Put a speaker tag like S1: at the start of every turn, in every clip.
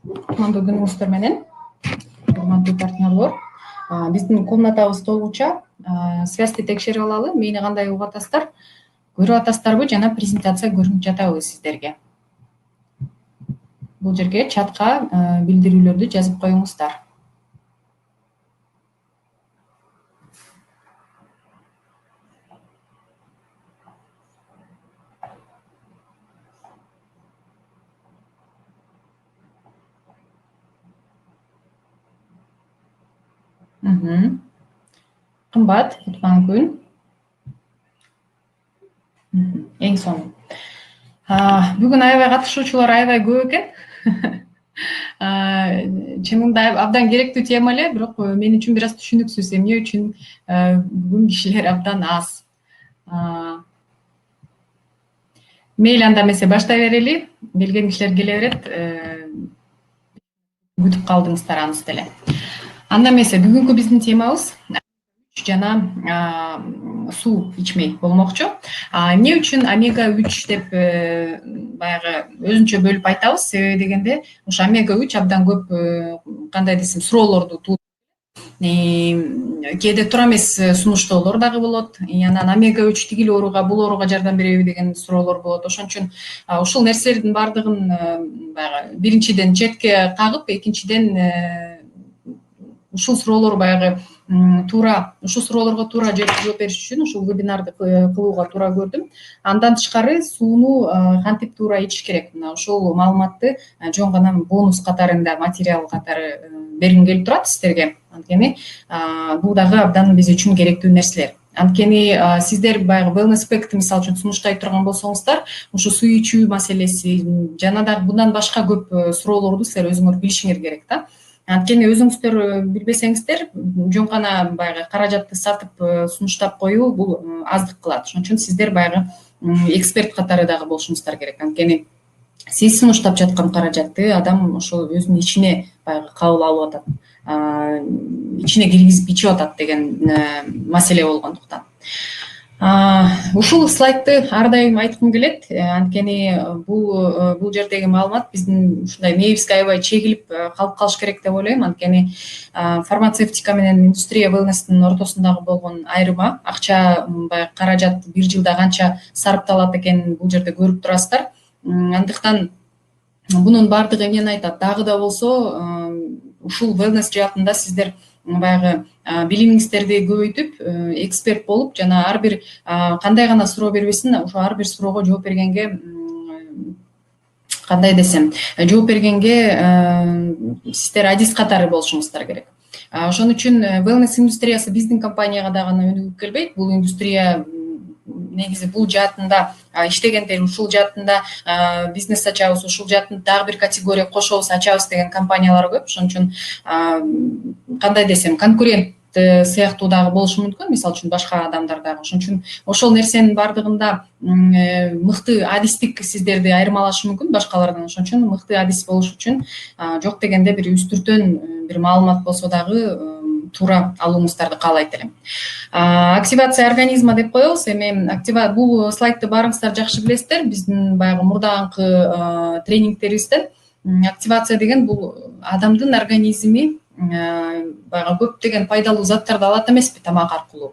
S1: Кутмандуу күнүңүздөр менен, урматтуу партнерлор. Биздин комнатабыз толгуча. Связьты текшерип алалы. Мени кандай угуп атасыздар? Көрүп атасыздарбы жана презентация көрүнүп жатабы сиздерге? Бул жерге чатка билдирүүлөрдү жазып коюңуздар. Кымбат, кутман күн. Эң сонун. Бүгүн аябай катышуучулар аябай көп экен. Чынында абдан керектүү тема эле, бирок мен үчүн бир аз түшүнүксүз. Эмне үчүн бүгүн кишилер абдан аз? Мейли, анда эмесе баштай берели. Келген кишилер келе берет. Күтүп калдыңыздар анысы деле. Анда эмесе бүгүнкү биздин темабыз жана суу ичмей болмокчу. Эмне үчүн омега 3 деп баягы өзүнчө бөлүп айтабыз? Себеби дегенде, ошо омега 3 абдан көп кандай десем суроолорду туудурат. Кээде туура эмес сунуштоолор дагы болот. Анан омега 3 тигил ооруга, бул ооруга жардам береби деген суроолор болот. Ошон үчүн ушул нерселердин баардыгын баягы биринчиден четке кагып, экинчиден ушул суроолор баягы туура, ушул суроолорго туура жооп бериш үчүн ушул вебинарды кылууга туура көрдүм. Андан тышкары сууну кантип туура ичиш керек? Мына ушул маалыматты жөн гана бонус катарында, материал катары бергим келип турат сиздерге. Анткени бул дагы абдан биз үчүн керектүү нерселер. Анткени сиздер баягы wellness pack'ти мисалы үчүн сунуштай турган болсоңуздар, ушу суу ичүү маселеси жана дагы bundan башка көп суроолорду силер өзүңөр билишиңер керек да. Анткени өзүңүздөр билбесеңиздер, жөн гана баягы каражатты сатып сунуштап коюу бул аздык кылат. Ошон үчүн сиздер баягы эксперт катары дагы болушуңуздар керек. Анткени сиз сунуштап жаткан каражатты адам ошо өзүнүн ичине баягы кабыл алып атат, ичине киргизип ичип атат деген маселе болгондуктан. Ушул слайдты ар дайым айткым келет. Анткени бул жердеги маалымат биздин ушундай мээбизге аябай чегилип калып калыш керек деп ойлойм. Анткени фармацевтика менен индустрия wellnesстин ортосундагы болгон айырма, акча баягы каражат бир жылда канча сарпталат экенин бул жерде көрүп турасыздар. Андыктан бунун баардыгы эмнени айтат? Дагы да болсо ушул wellness жаатында сиздер баягы билимиңиздерди көбөйтүп, эксперт болуп, жана ар бир кандай гана суроо бербесин, ошо ар бир суроого жооп бергенге кандай десем, жооп бергенге сиздер адис катары болушуңуздар керек. Ошон үчүн wellness индустриясы биздин компанияга дагы өнүгүп келбейт. Бул индустрия негизи бул жаатында иштегендер, ушул жаатында бизнес ачабыз, ушул жаатында дагы бир категория кошобуз, ачабыз деген компаниялар көп. Ошон үчүн кандай десем, конкурент сыяктуу дагы болушу мүмкүн, мисалы үчүн башка адамдар дагы. Ошон үчүн ошол нерсенин баардыгында мыкты адистик сиздерди айырмалашы мүмкүн башкалардан. Ошон үчүн мыкты адис болуш үчүн жок дегенде бир үстүртөн бир маалымат болсо дагы туура алууңуздарды каалайт элем. Активация организма деп коебуз. Эми бул слайдты баарыңыздар жакшы билесиздер. Биздин баягы мурдагы тренингтерибизден активация деген бул адамдын организми баягы көптөгөн пайдалуу заттарды алат эмеспи тамак аркылуу.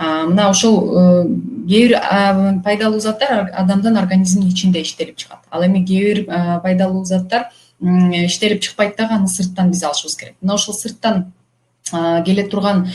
S1: Мына ошол кээ бир пайдалуу заттар адамдын организминин ичинде иштелип чыгат. Ал эми кээ бир пайдалуу заттар иштелип чыкпайт дагы, аны сырттан биз алышыбыз керек. Мына ошол сырттан келе турган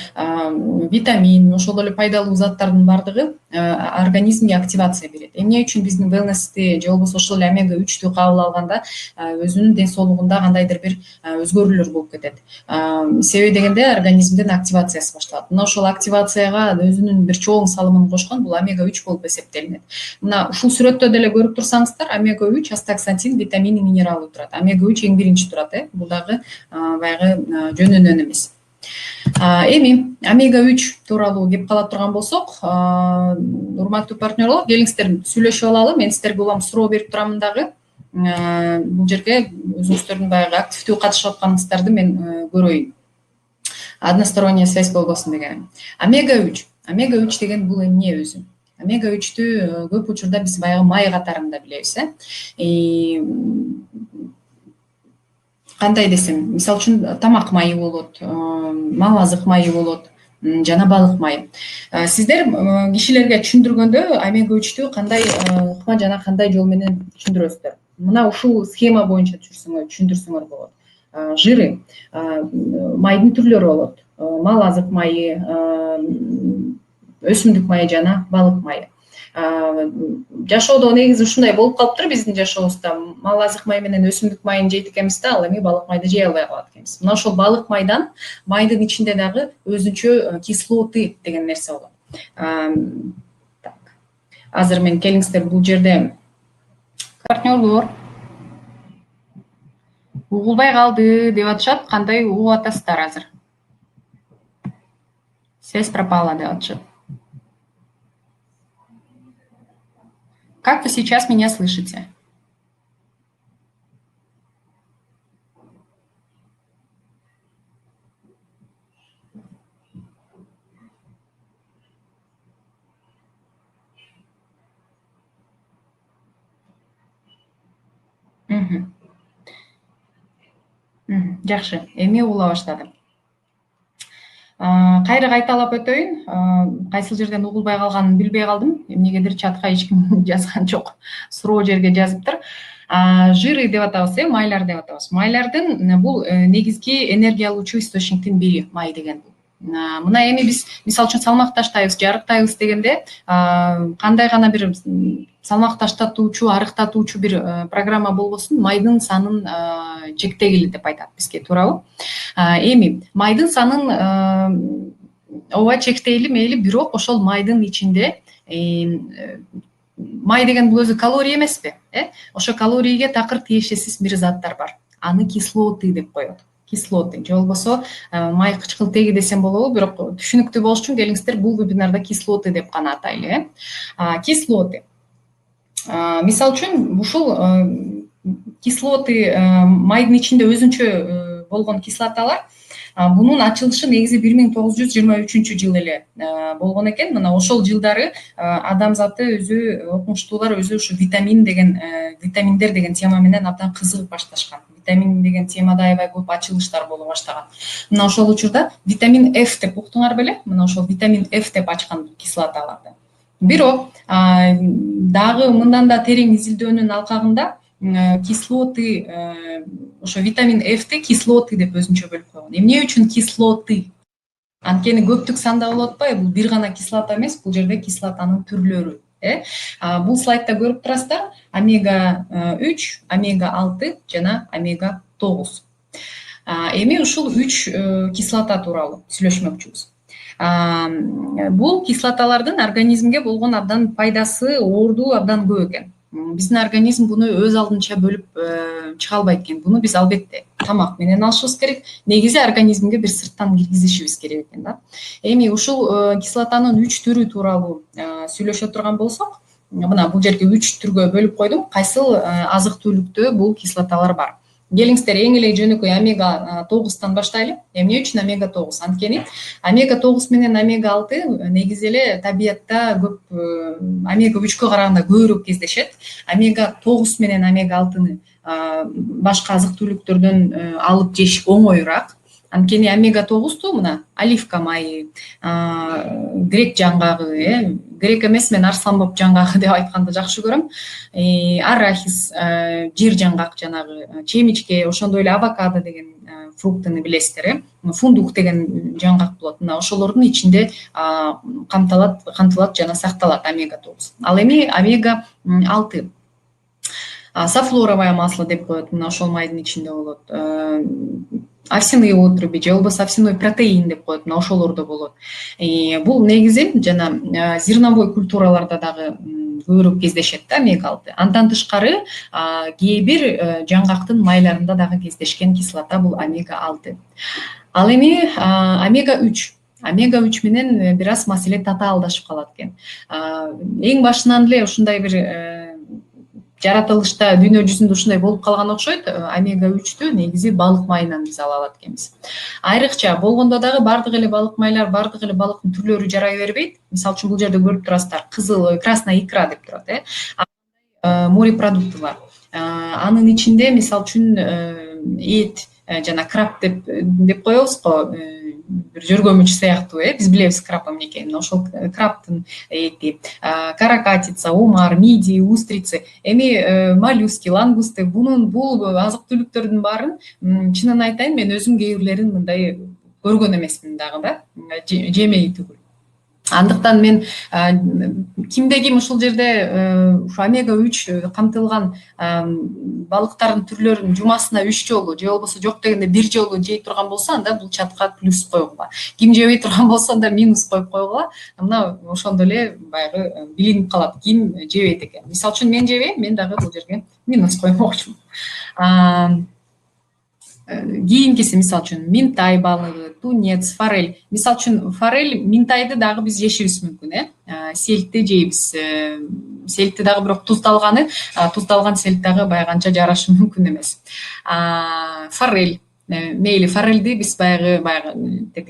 S1: витамин, ошол эле пайдалуу заттардын баардыгы организмге активация берет. Эмне үчүн биздин wellnessти же болбосо ошол эле омега 3тү кабыл алганда өзүнүн ден соолугунда кандайдыр бир өзгөрүүлөр болуп кетет. Себеби дегенде организмдин активациясы башталат. Мына ошол активацияга өзүнүн бир чоң салымын кошкон бул омега 3 болуп эсептелинет. Мына ушул сүрөттө деле көрүп турсаңыздар, омега 3 астаксантин, витамин, минералы турат. Омега 3 эң биринчи турат, бул дагы баягы жөнүнөн эмес. Эми омега 3 тууралуу кеп кала турган болсок, урматтуу партнерлор, келиңиздер сүйлөшүп алалы. Мен сиздерге улам суроо берип турамын дагы. Бул жерге өзүңүздөрдүн баягы активдүү катышып атканыңыздарды мен көрөйүн. Односторонняя связь болбосун дегеним. Омега 3 деген бул эмне өзү? Омега 3тү көп учурда биз баягы май катарында билебиз. кандай десем, мисалы үчүн тамак майы болот, мал азык майы болот жана балык майы. Сиздер кишилерге түшүндүргөндө омега 3тү кандай ыкма жана кандай жол менен түшүндүрөсүздөр? Мына ушул схема боюнча түшүндүрсөңөр болот. Жиры, майдын түрлөрү болот. Мал азык майы, өсүмдүк майы жана балык майы. Жашоодо негизи ушундай болуп калыптыр биздин жашообузда. Мал азык май менен өсүмдүк майын жейт экенбиз да, ал эми балык майды жей албай калат экенбиз. Мына ошол балык майдан майдын ичинде дагы өзүнчө кислоты деген нерсе болот. Так. Азыр мен келиңиздер бул жерде партнерлор угулбай калды деп атышат. Кандай угуп атасыздар азыр? Связь пропала деп атышат. Как вы сейчас меня слышите? Жакшы, эми угула баштадым. Кайра кайталап өтөйүн. Кайсыл жерден угулбай калганын билбей калдым. Эмнегедир чатка эч ким жазган жок. Суроо жерге жазыптыр. Жиры деп атабыз, майлар деп атабыз. Майлардын бул негизги энергия алуучу источниктин бири май деген. Мына эми биз мисалы үчүн салмак таштайбыз, арыктайбыз дегенде кандай гана бир салмак таштатуучу, арыктатуучу бир программа болбосун, майдын санын чектегиле деп айтат бизге, туурабы? Эми майдын санын ооба чектейли мейли, бирок ошол майдын ичинде май деген бул өзү калорий эмеспи? Ошо калорийге такыр тиешесиз бир заттар бар. Аны кислоты деп коет. Кислоты же болбосо май кычкылтеги десем болобу, бирок түшүнүктүү болуш үчүн келиңиздер бул вебинарда кислоты деп гана атайлы. Кислоты. Мисалы үчүн ушул кислоты майдын ичинде өзүнчө болгон кислоталар, бунун ачылышы негизи 1923 эле болгон экен. Мына ошол жылдары адамзаты өзү, окумуштуулар өзү ушу витаминдер деген тема менен абдан кызыгып башташкан. Витамин деген темада аябай көп ачылыштар боло баштаган. Мына ошол учурда витамин F деп уктуңар беле? Мына ошол витамин F деп ачкан кислоталарды. Бирок дагы мындан да терең изилдөөнүн алкагында кислоты, ошо витамин F'ти кислоты деп өзүнчө бөлүп койгон. Эмне үчүн кислоты? Анткени көптүк санда болуп атпайбы? Бул бир гана кислота эмес, бул жерде кислотанын түрлөрү. Бул слайдда көрүп турасыздар, омега 3, омега 6 жана омега 9. Эми ушул 3 кислота тууралуу сүйлөшмөкчүбүз. Бул кислоталардын организмге болгон абдан пайдасы, оорду абдан көп экен. Биздин организм буну өз алдынча бөлүп чыга албайт экен. Буну биз албетте тамак менен алышыбыз керек. Негизи организмге бир сырттан киргизишибиз керек экен да. Эми ушул кислотанын 3 түрү тууралуу сүйлөшө турган болсок, мына бул жерге 3 түргө бөлүп койдум. Кайсыл азык түлүктө бул кислоталар бар? Келиңиздер, эң эле жөнөкөй омега 9тан баштайлы. Эмне үчүн омега 9? Анткени омега 9 менен омега 6 негизи эле табиятта көп омега 3кө караганда көбүрөөк кездешет. Омега 9 менен омега 6-ны башка азык түлүктөрдөн алып жеш оңоюраак. Анткени омега 9ту мына оливка майы, грек жаңгагы, грек эмес, мен арсланбоп жаңгагы деп айтканды жакшы көрөм. Арахис, жер жаңгак жанагы, чемичке, ошондой эле авокадо деген фруктуну билесиздер, фундук деген жаңгак болот. Мына ошолордун ичинде камтылат жана сакталат омега 9. Ал эми омега 6 софлоровое масло деп коет, мына ошол майдын ичинде болот. Овсяные отруби же болбосо овсяной протеин деп коет, мына ошолордо болот. Бул негизи жана зерновой культураларда дагы көбүрөөк кездешет да омега 6. Андан тышкары кээ бир жаңгактын майларында дагы кездешкен кислота бул омега 6. Ал эми омега 3. Омега 3 менен бир аз маселе татаалдашып калат экен. Эң башынан эле ушундай бир жаратылышта дүйнө жүзүндө ушундай болуп калган окшойт. Омега 3тү негизи балык майынан биз ала алат экенбиз. Айрыкча болгондо дагы бардык эле балык майлар, бардык эле балыктын түрлөрү жарай бербейт. Мисалы үчүн бул жерде көрүп турасыздар, кызыл, красная икра деп турат, морепродукты бар. Анын ичинде мисалы үчүн эт, жана краб деп коебуз го, бир жөргөмүч сыяктуу, биз билебиз краб эмне экенин. Ошол крабтын эти каракатица, омар, мидии, устрицы, эми моллюски, лангусты, бул азык түлүктөрдүн баарын чынын айтайын, мен өзүм кээ бирлерин мындай көргөн эмесмин дагы да, жемей түгүл. Андыктан мен кимде ким ушул жерде ушу омега 3 камтылган балыктардын түрлөрүн жумасына 3 жолу же болбосо жок дегенде 1 жолу жей турган болсо, анда бул чатка плюс койгула. Ким жебей турган болсо, анда минус коюп койгула. Мына ошондо эле баягы билинип калат ким жебейт экен. Мисалы үчүн мен жебейм, мен дагы бул жерге минус коймокчумун. Кийинкиси мисалы үчүн минтай балыгы, тунец, форель. Мисалы үчүн форель, минтайды дагы биз жешибиз мүмкүн, сельтти жейбиз. Сельтти дагы бирок туздалган сельт дагы баягы анча жарашы мүмкүн эмес. Форель, мейли форельди биз баягы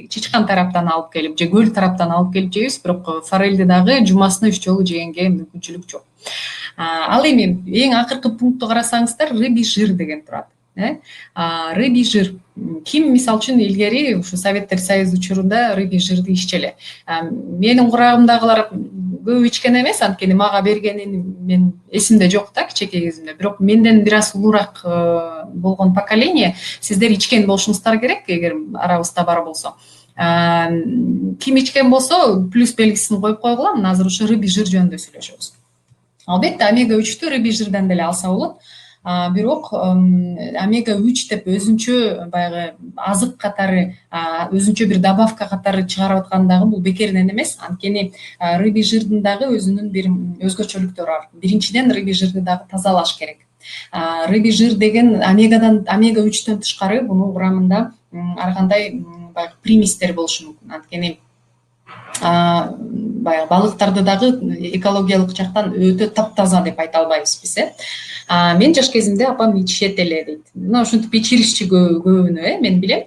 S1: чычкан тараптан алып келип же көл тараптан алып келип жейбиз, бирок форельди дагы жумасына 3 жолу жегенге мүмкүнчүлүк жок. Ал эми эң акыркы пункту карасаңыздар, рыбий жир деген турат. Рыбий жир. Ким мисалы үчүн илгери ушу Советтер Союзу учурунда рыбий жирди иччеле. Менин курагымдагылар көп ичкен эмес, анткени мага бергенин мен эсимде жок да, кичинекей кезимде. Бирок менден бир аз улуураак болгон поколение сиздер ичкен болушуңуздар керек, эгер арабызда бар болсо. Ким ичкен болсо плюс белгисин коюп койгула. Мына азыр ушу рыбий жир жөнүндө сүйлөшөбүз. Албетте омега 3тү рыбий жирден деле алса болот. Бирок омега 3 деп өзүнчө баягы азык катары, өзүнчө бир добавка катары чыгарып аткан дагы бул бекеринен эмес. Анткени рыбий жирдин дагы өзүнүн бир өзгөчөлүктөрү бар. Биринчиден рыбий жирди дагы тазалаш керек. Рыбий жир деген омега 3төн тышкары бунун курамында ар кандай баягы приместер болушу мүмкүн. Анткени баягы балыктарды дагы экологиялык жактан өтө таптаза деп айта албайбыз биз. Мен жаш кезимде апам ичишет эле дейт. Мына ушинтип ичиришчи көбүнө, мен билем.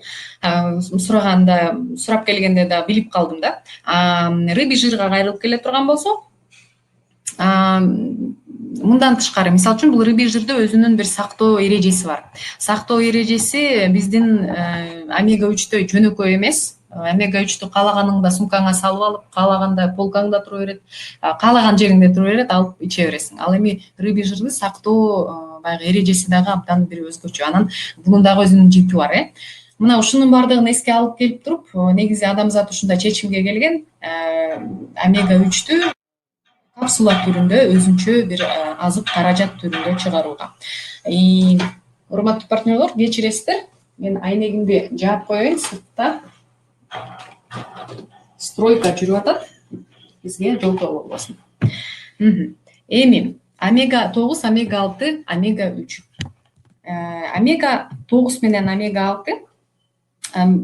S1: Сурап келгенде да билип калдым да. Рыбий жирга кайрылып келе турган болсок, мындан тышкары, мисалы үчүн, бул рыбий жирде өзүнүн бир сактоо эрежеси бар. Сактоо эрежеси биздин омега 3төй жөнөкөй эмес. Омега 3тү каалаганыңда сумкаңа салып алып, каалаганда полкаңда тура берет, каалаган жериңде тура берет, алып иче бересиң. Ал эми рыбий жирди сактоо баягы эрежеси дагы абдан бир өзгөчө. Анан бунун дагы өзүнүн жити бар. Мына ушунун баардыгын эске алып келип туруп, негизи адамзат ушундай чечимге келген, омега 3тү капсула түрүндө өзүнчө бир азык каражат түрүндө чыгарууга. Урматтуу партнерлор, кечиресиздер, мен айнегимди жаап коеюн, сыртта стройка жүрүп атат, бизге жолтоо болбосун. Эми омега 9, омега 6, омега 3. Омега 9 менен омега 6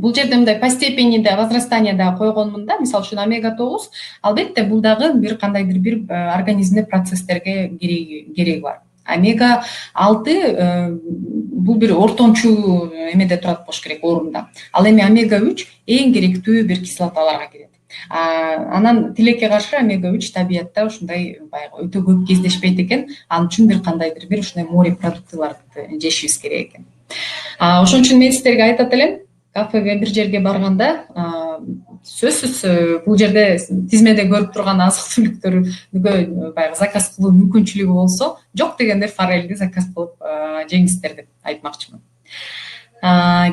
S1: бул жерде мындай по степени да возрастания да койгонмун да. Мисалы үчүн омега 9 албетте бул дагы бир кандайдыр бир организмде процесстерге кереги бар. Омега 6 бул бир ортончу эмеде турат болуш керек, орунда. Ал эми омега 3 эң керектүү бир кислоталарга кирет. Анан тилекке каршы омега 3 табиятта ушундай баягы өтө көп кездешпейт экен. Ал үчүн бир кандайдыр бир ушундай морепродуктыларды жешибиз керек экен. Ошон үчүн мен сиздерге айтат элем, кафеге бир жерге барганда сөзсүз бул жерде тизмеде көрүп турган азык түлүктөргө баягы заказ кылуу мүмкүнчүлүгү болсо, жок дегенде форельди заказ кылып жеңиздер деп айтмакчымын.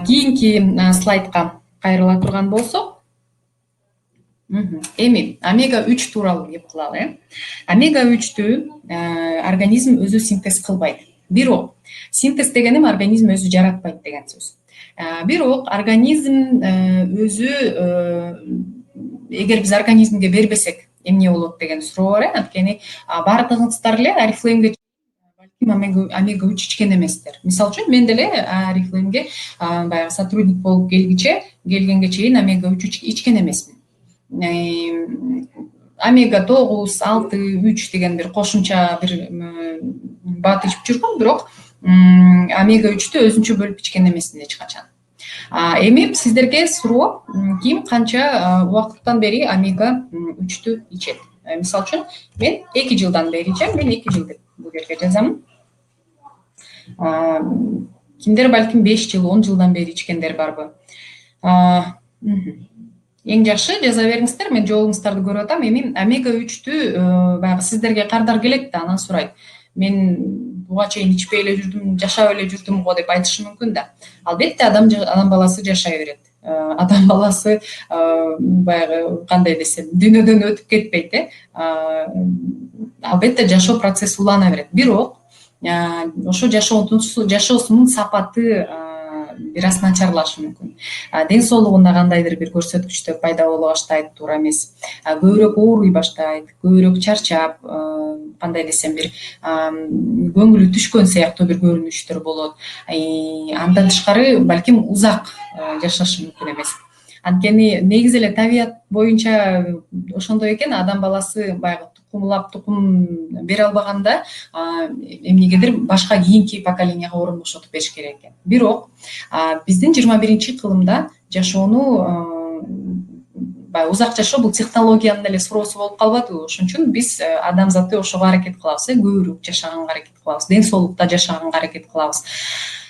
S1: Кийинки слайдка кайрыла турган болсок, эми омега 3 тууралуу кеп кылалы. Омега 3тү организм өзү синтез кылбайт. Бирок синтез дегеним организм өзү жаратпайт деген сөз. Бирок организм өзү, эгер биз организмге бербесек, эмне болот деген суроо бар. Анткени баардыгыңыздар эле Oriflame балким омега 3 ичкен эместер. Мисалы үчүн мен деле Oriflameге баягы сотрудник болуп келгенге чейин омега 3 ичкен эмесмин. Омега 9, 6, 3 деген бир кошумча бир бат ичип жүргөм, бирок омега 3тү өзүнчө бөлүп ичкен эмесмин эч качан. Эми сиздерге суроо, ким канча убакыттан бери омега 3тү ичет? Мисалы үчүн, мен 2 жылдан бери ичем, мен 2 жыл деп бул жерге жазамын. Кимдер балким 5 жыл, 10 жылдан бери ичкендер барбы? Эң жакшы жаза бериңиздер, мен жообуңуздарды көрүп атам. Эми омега 3тү баягы сиздерге кардар келет да, анан сурайт. Мен буга чейин ичпей эле жүрдүм, жашап эле жүрдүм го деп айтышы мүмкүн да. Албетте адам баласы жашай берет. Адам баласы баягы кандай десем, дүйнөдөн өтүп кетпейт. Албетте жашоо процесси улана берет. Бирок ошо жашоосунун сапаты бир аз начарлашы мүмкүн. Ден соолугунда кандайдыр бир көрсөткүчтөр пайда боло баштайт, туура эмес. Көбүрөөк ооруй баштайт, көбүрөөк чарчап, кандай десем, бир көңүлү түшкөн сыяктуу бир көрүнүштөр болот. Андан тышкары балким узак жашашы мүмкүн эмес. Анткени негизи эле табият боюнча ошондой экен, адам баласы баягы тукум бере албаганда эмнегедир башка кийинки поколенияга орун бошотуп бериш керек экен. Бирок биздин 21 кылымда жашоону баягы узак жашоо бул технологиянын эле суроосу болуп калбадыбы? Ошон үчүн биз адамзаты ошого аракет кылабыз, көбүрөөк жашаганга аракет кылабыз, ден соолукта жашаганга аракет кылабыз.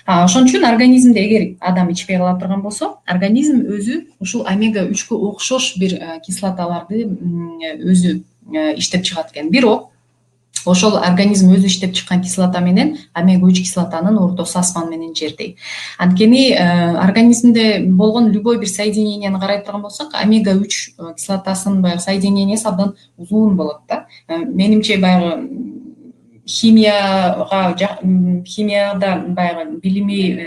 S1: Ошон үчүн организмде эгер адам ичпей кала турган болсо, организм өзү ушул омега 3кө окшош бир кислоталарды өзү иштеп чыгат экен. Бирок ошол организм өзү иштеп чыккан кислота менен омега 3 кислотанын ортосу асман менен жердей. Анткени организмде болгон любой бир соединенияны карай турган болсок, омега 3 кислотасынын баягы соединениясы абдан узун болот да. Менимче баягы химияда баягы билими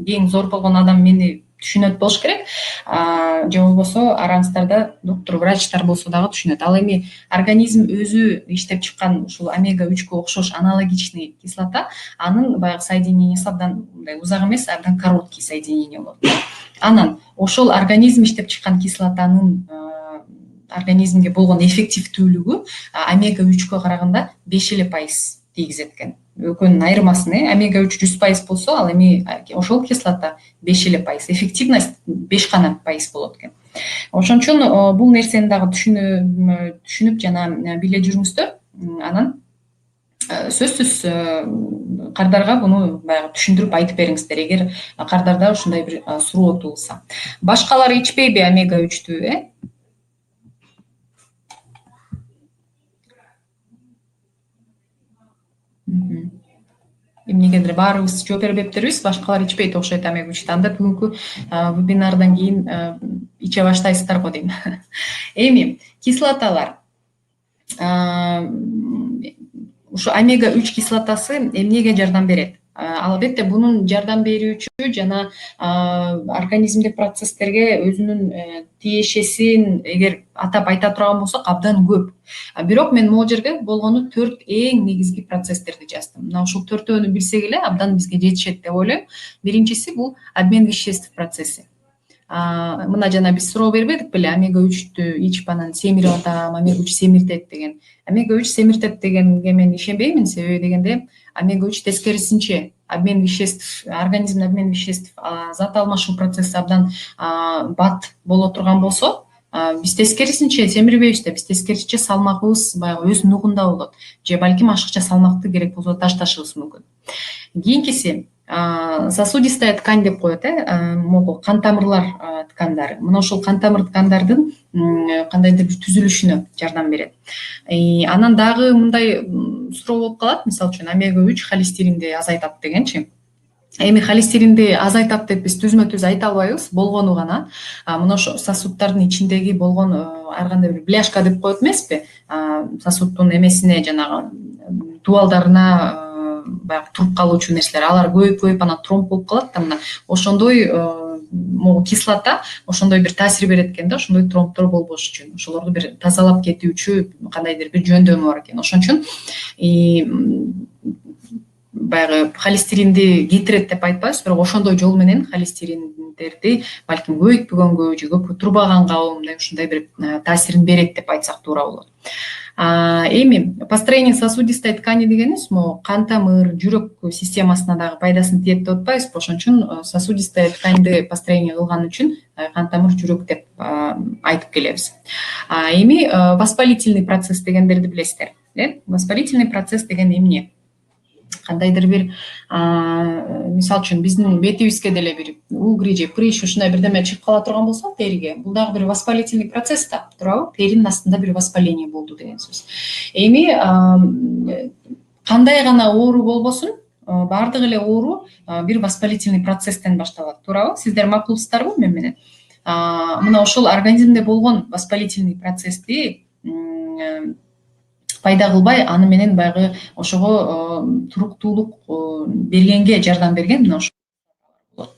S1: эң зор болгон адам мени түшүнөт болуш керек. Же болбосо араңыздарда доктор, врачтар болсо дагы түшүнөт. Ал эми организм өзү иштеп чыккан ушул омега 3кө окшош аналогичный кислота, анын баягы соединениясы абдан мындай узак эмес, абдан короткий соединение болот. Анан ошол организм иштеп чыккан кислотанын организмге болгон эффективдүүлүгү омега 3кө караганда 5% тийгизет экен. Экөөнүн айырмасын, омега 3 100% болсо, ал эми ошол кислота 5%, эффективность 5% болот экен. Ошон үчүн бул нерсени дагы түшүнүп жана биле жүрүңүздөр. Анан сөзсүз кардарга буну баягы түшүндүрүп айтып бериңиздер, эгер кардарда ушундай бир суроо туулса. Башкалар ичпейби омега 3тү? Эмнегедир баарыбыз жооп бере бептербиз, башкалар ичпейт окшойт омега 3. Анда бүгүнкү вебинардан кийин иче баштайсыздар го дейм. Эми кислоталар. Ушу омега 3 кислотасы эмнеге жардам берет? Албетте бунун жардам берүүчү жана организмдик процесстерге өзүнүн тиешесин эгер атап айта турган болсок абдан көп. Бирок мен могул жерге болгону 4 эң негизги процесстерди жаздым. Мына ушул 4-өөнү билсек эле абдан бизге жетишет деп ойлойм. Биринчиси бул обмен веществ процесси. Мына жана биз суроо бербедик беле, омега 3тү ичип анан семирип атам, омега 3 семиртет деген. Омега 3 семиртет дегенге мен ишенбеймин, себеби дегенде омега 3 тескерисинче обмен веществ, организмде обмен веществ, зат алмашуу процесси абдан бат боло турган болсо, биз тескерисинче семирбейбиз да, биз тескерисинче салмагыбыз баягы өз нугунда болот. Же балким ашыкча салмакты керек болсо ташташыбыз мүмкүн. Кийинкиси сосудистая ткань деп коет, могу кан тамырлар ткандары. Мына ошол кан тамыр ткандардын кандайдыр бир түзүлүшүнө жардам берет. Анан дагы мындай суроо болуп калат, мисалы үчүн омега 3 холестеринди азайтат дегенчи. Эми холестеринди азайтат деп биз түзмө-түз айта албайбыз, болгону гана. Мына ошо сосуддардын ичиндеги болгон ар кандай бир бляшка деп коет эмеспи? Сосуддун эмесине жанагы дубалдарына баягы туруп калуучу нерселер, алар көбөйүп анан тромб болуп калат да, мына ошондой могу кислота ошондой бир таасир берет экен да, ошондой тромбдор болбош үчүн, ошолорду бир тазалап кетүүчү кандайдыр бир жөндөмү бар экен. Ошон үчүн баягы холестеринди кетирет деп айтпайбыз, бирок ошондой жол менен холестериндерди балким көбөйтпөгөнгө же көп турбаганга мындай ушундай бир таасирин берет деп айтсак туура болот. Эми построение сосудистой ткани дегенибиз могу кан тамыр, жүрөк системасына дагы пайдасын тиет деп атпайбызбы? Ошон үчүн сосудистая тканьды построение кылган үчүн кан тамыр, жүрөк деп айтып келебиз. Эми воспалительный процесс дегендерди билесиздер. Воспалительный процесс деген эмне? кандайдыр бир мисалы үчүн биздин бетибизге деле бир угри же прыщ ушундай бирдеме чыгып кала турган болсо териге, бул дагы бир воспалительный процесс да, туурабы? Теринин астында бир воспаление болду деген сөз. Эми кандай гана оору болбосун, баардык эле оору бир воспалительный процесстен башталат, туурабы? Сиздер макулсуздарбы мен менен? Мына ошол организмде болгон воспалительный процессти пайда кылбай, аны менен баягы ошого туруктуулук бергенге жардам берген мына ошол болот.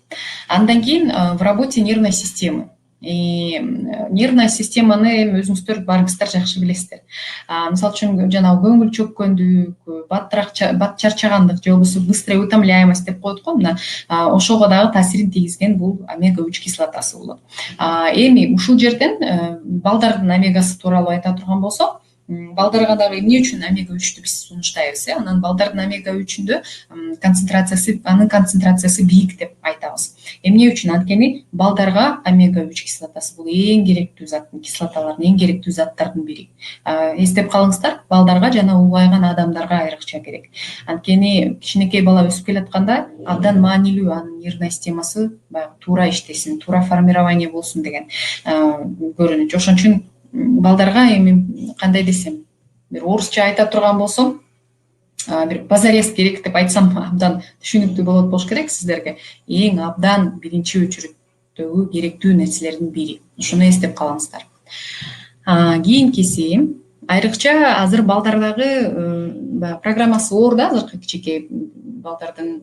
S1: Андан кийин в работе нервной системы. Нервная системаны эми өзүңүздөр баарыңыздар жакшы билесиздер. Мисалы үчүн жанагы көңүл чөккөндүк, бат чарчагандык же болбосо быстрая утомляемость деп коет го, мына ошого дагы таасирин тийгизген бул омега 3 кислотасы болот. Эми ушул жерден балдардын омегасы тууралуу айта турган болсок, балдарга дагы эмне үчүн омега 3-тү биз сунуштайбыз? Анан балдардын омега 3-үндө концентрациясы биик деп айтабыз. Эмне үчүн? Анткени балдарга омега 3 кислотасы бул эң керектүү заттын, кислоталардын эң керектүү заттардын бири. Эстеп калыңыздар, балдарга жана улгайган адамдарга айрыкча керек. Анткени кичинекей бала өсүп келатканда абдан маанилүү анын нервный системасы баягы туура иштесин, туура формирование болсун деген көрүнүчү. Ошон үчүн балдарга эми кандай десем, бир орусча айта турган болсом, бир позарез керек деп айтсам абдан түшүнүктүү болот керек сиздерге. Эң абдан биринчи өчүрүттөгү керектүү нерселердин бири. Ушуну эстеп калыңыздар. Кийинкиси, айрыкча азыр балдардагы программасы оор да, азыркы кичинекей балдардын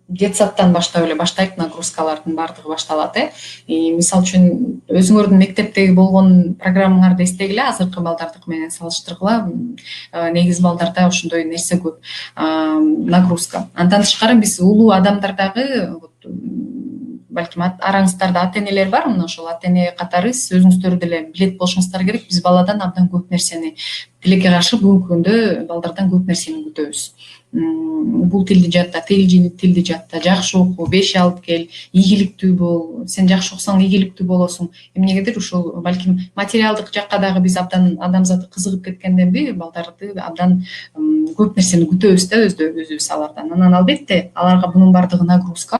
S1: детсадтан баштап эле баштайт, нагрузкалардын баардыгы башталат. Мисалы үчүн өзүңөрдүн мектептеги болгон программаңарды эстегиле, азыркы балдардыкы менен салыштыргыла. Негизи балдарда ошондой нерсе көп, нагрузка. Андан тышкары биз улуу адамдардагы, балким араңыздарда ата-энелер бар, мына ошол ата-эне катары сиз өзүңүздөр деле билет болушуңуздар керек. Биз баладан абдан көп нерсени, тилекке каршы бүгүнкү күндө балдардан көп нерсени күтөбүз. Бул тилди жатта, тилди жатта, жакшы окуу, 5 алып кел, ийгиликтүү бол. Сен жакшы окусаң ийгиликтүү болосуң. Эмнегедир ушул балким материалдык жакка дагы биз абдан адамзат кызыгып кеткенденби, балдарды абдан көп нерсени күтөбүз да өзүбүз алардан. Анан албетте аларга бунун баардыгы нагрузка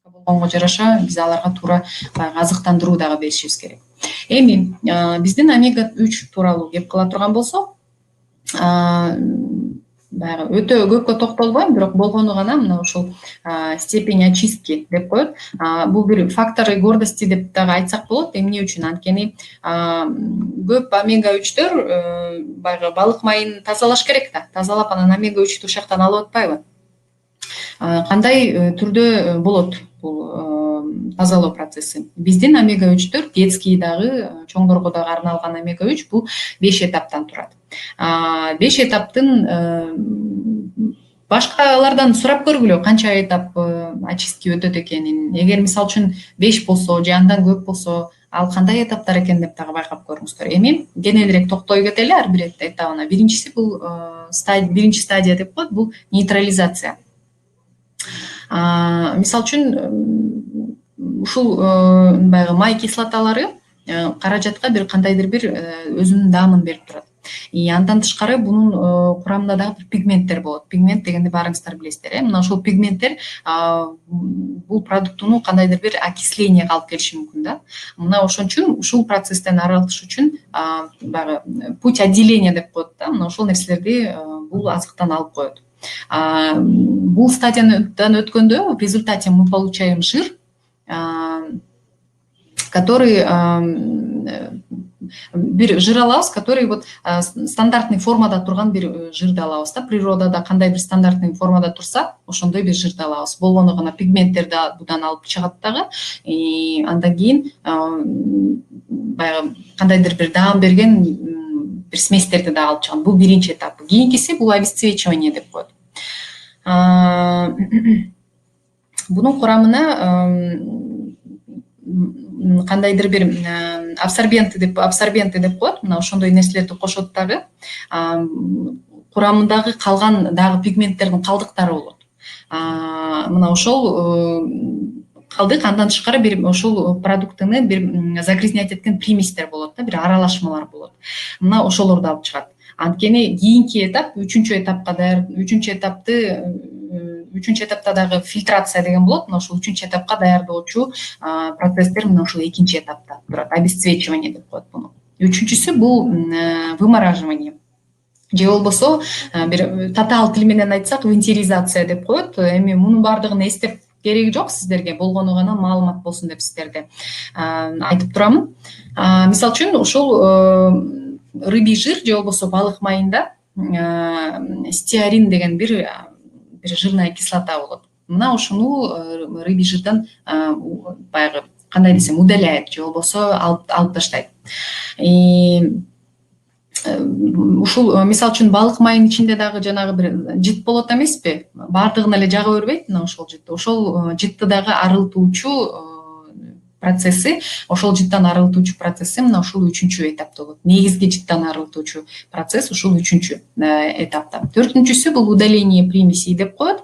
S1: болгонго жараша биз аларга туура азыктандыруу дагы беришибиз керек. Эми биздин омега 3 тууралуу кеп кыла турган болсок, өтө көпкө токтолбойм, бирок болгону гана мына ушул степень очистки деп коет. Бул бир факторы гордости деп дагы айтсак болот. Эмне үчүн? Анткени көп омега 3төр баягы балык майын тазалаш керек да. Тазалап анан омега 3тү ушактан алып атпайбы? Кандай түрдө болот бул тазалоо процесси? Биздин омега 3төр детский дагы, чоңдорго дагы арналган омега 3 бул 5 этаптан турат. 5 этаптын башкалардан сурап көргүлө, канча этап очистки өтөт экенин. Эгер мисалы үчүн 5 болсо же андан көп болсо, ал кандай этаптар экен деп дагы байкап көрүңүздөр. Эми кененирээк токтой кетели ар бир этабына. Биринчиси бул биринчи стадия деп коет, бул нейтрализация. Мисалы үчүн ушул баягы май кислоталары каражатка бир кандайдыр бир өзүнүн даамын берип турат. Андан тышкары бунун курамында дагы пигменттер болот. Пигмент дегенди баарыңыздар билесиздер. Мына ошол пигменттер бул продуктуну кандайдыр бир окислениеге алып келиши мүмкүн да. Мына ошон үчүн ушул процесстен арылыш үчүн баягы путь отделения деп коет да. Мына ошол нерселерди бул азыктан алып коет. Бул стадиядан өткөндө в результате мы получаем жир, который бир жир алабыз, который вот стандартный формада турган бир жирди алабыз да. Природада кандай бир стандартный формада турса, ошондой бир жирди алабыз. Болгону гана пигменттерди будан алып чыгат дагы. Андан кийин баягы кандайдыр бир даам берген бир сместерди да алып чыгат. Бул биринчи этап. Кийинкиси бул обесцвечивание деп коет. Бунун курамына кандайдыр бир абсорбенты деп коет. Мына ошондой нерселерди кошот дагы. Курамындагы калган дагы пигменттердин калдыктары болот. Мына ошол калдык, андан тышкары бир ошол продуктуну бир загрязнять эткен приместер болот да, бир аралашмалар болот. Мына ошолорду алып чыгат. Анткени кийинки этап, үчүнчү этапты үчүнчү этапта дагы фильтрация деген болот. Мына ушул үчүнчү этапка даярдоочу процесстер мына ушул экинчи этапта турат. Обесцвечивание деп коет буну. Үчүнчүсү бул вымораживание. Же болбосо бир татаал тил менен айтсак вентилизация деп коет. Эми мунун баардыгын эстеп кереги жок сиздерге, болгону гана маалымат болсун деп сиздерде айтып турамын. Мисалы үчүн ушул рыбий жир же болбосо балык майында стеарин деген бир жирная кислота болот. Мына ушуну рыбий жирден баягы кандай десем удаляет же болбосо алып таштайт. Ушул мисалы үчүн балык майынын ичинде дагы жанагы бир жит болот эмеспи? Баардыгын эле жага бербейт мына ошол жит. Ошол житти дагы арылтуучу процесси, ошол життан арылтуучу процесси мына ушул үчүнчү этапта болот. Негизги життан арылтуучу процесс ушул үчүнчү этапта. Төртүнчүсү бул удаление примесей деп коет.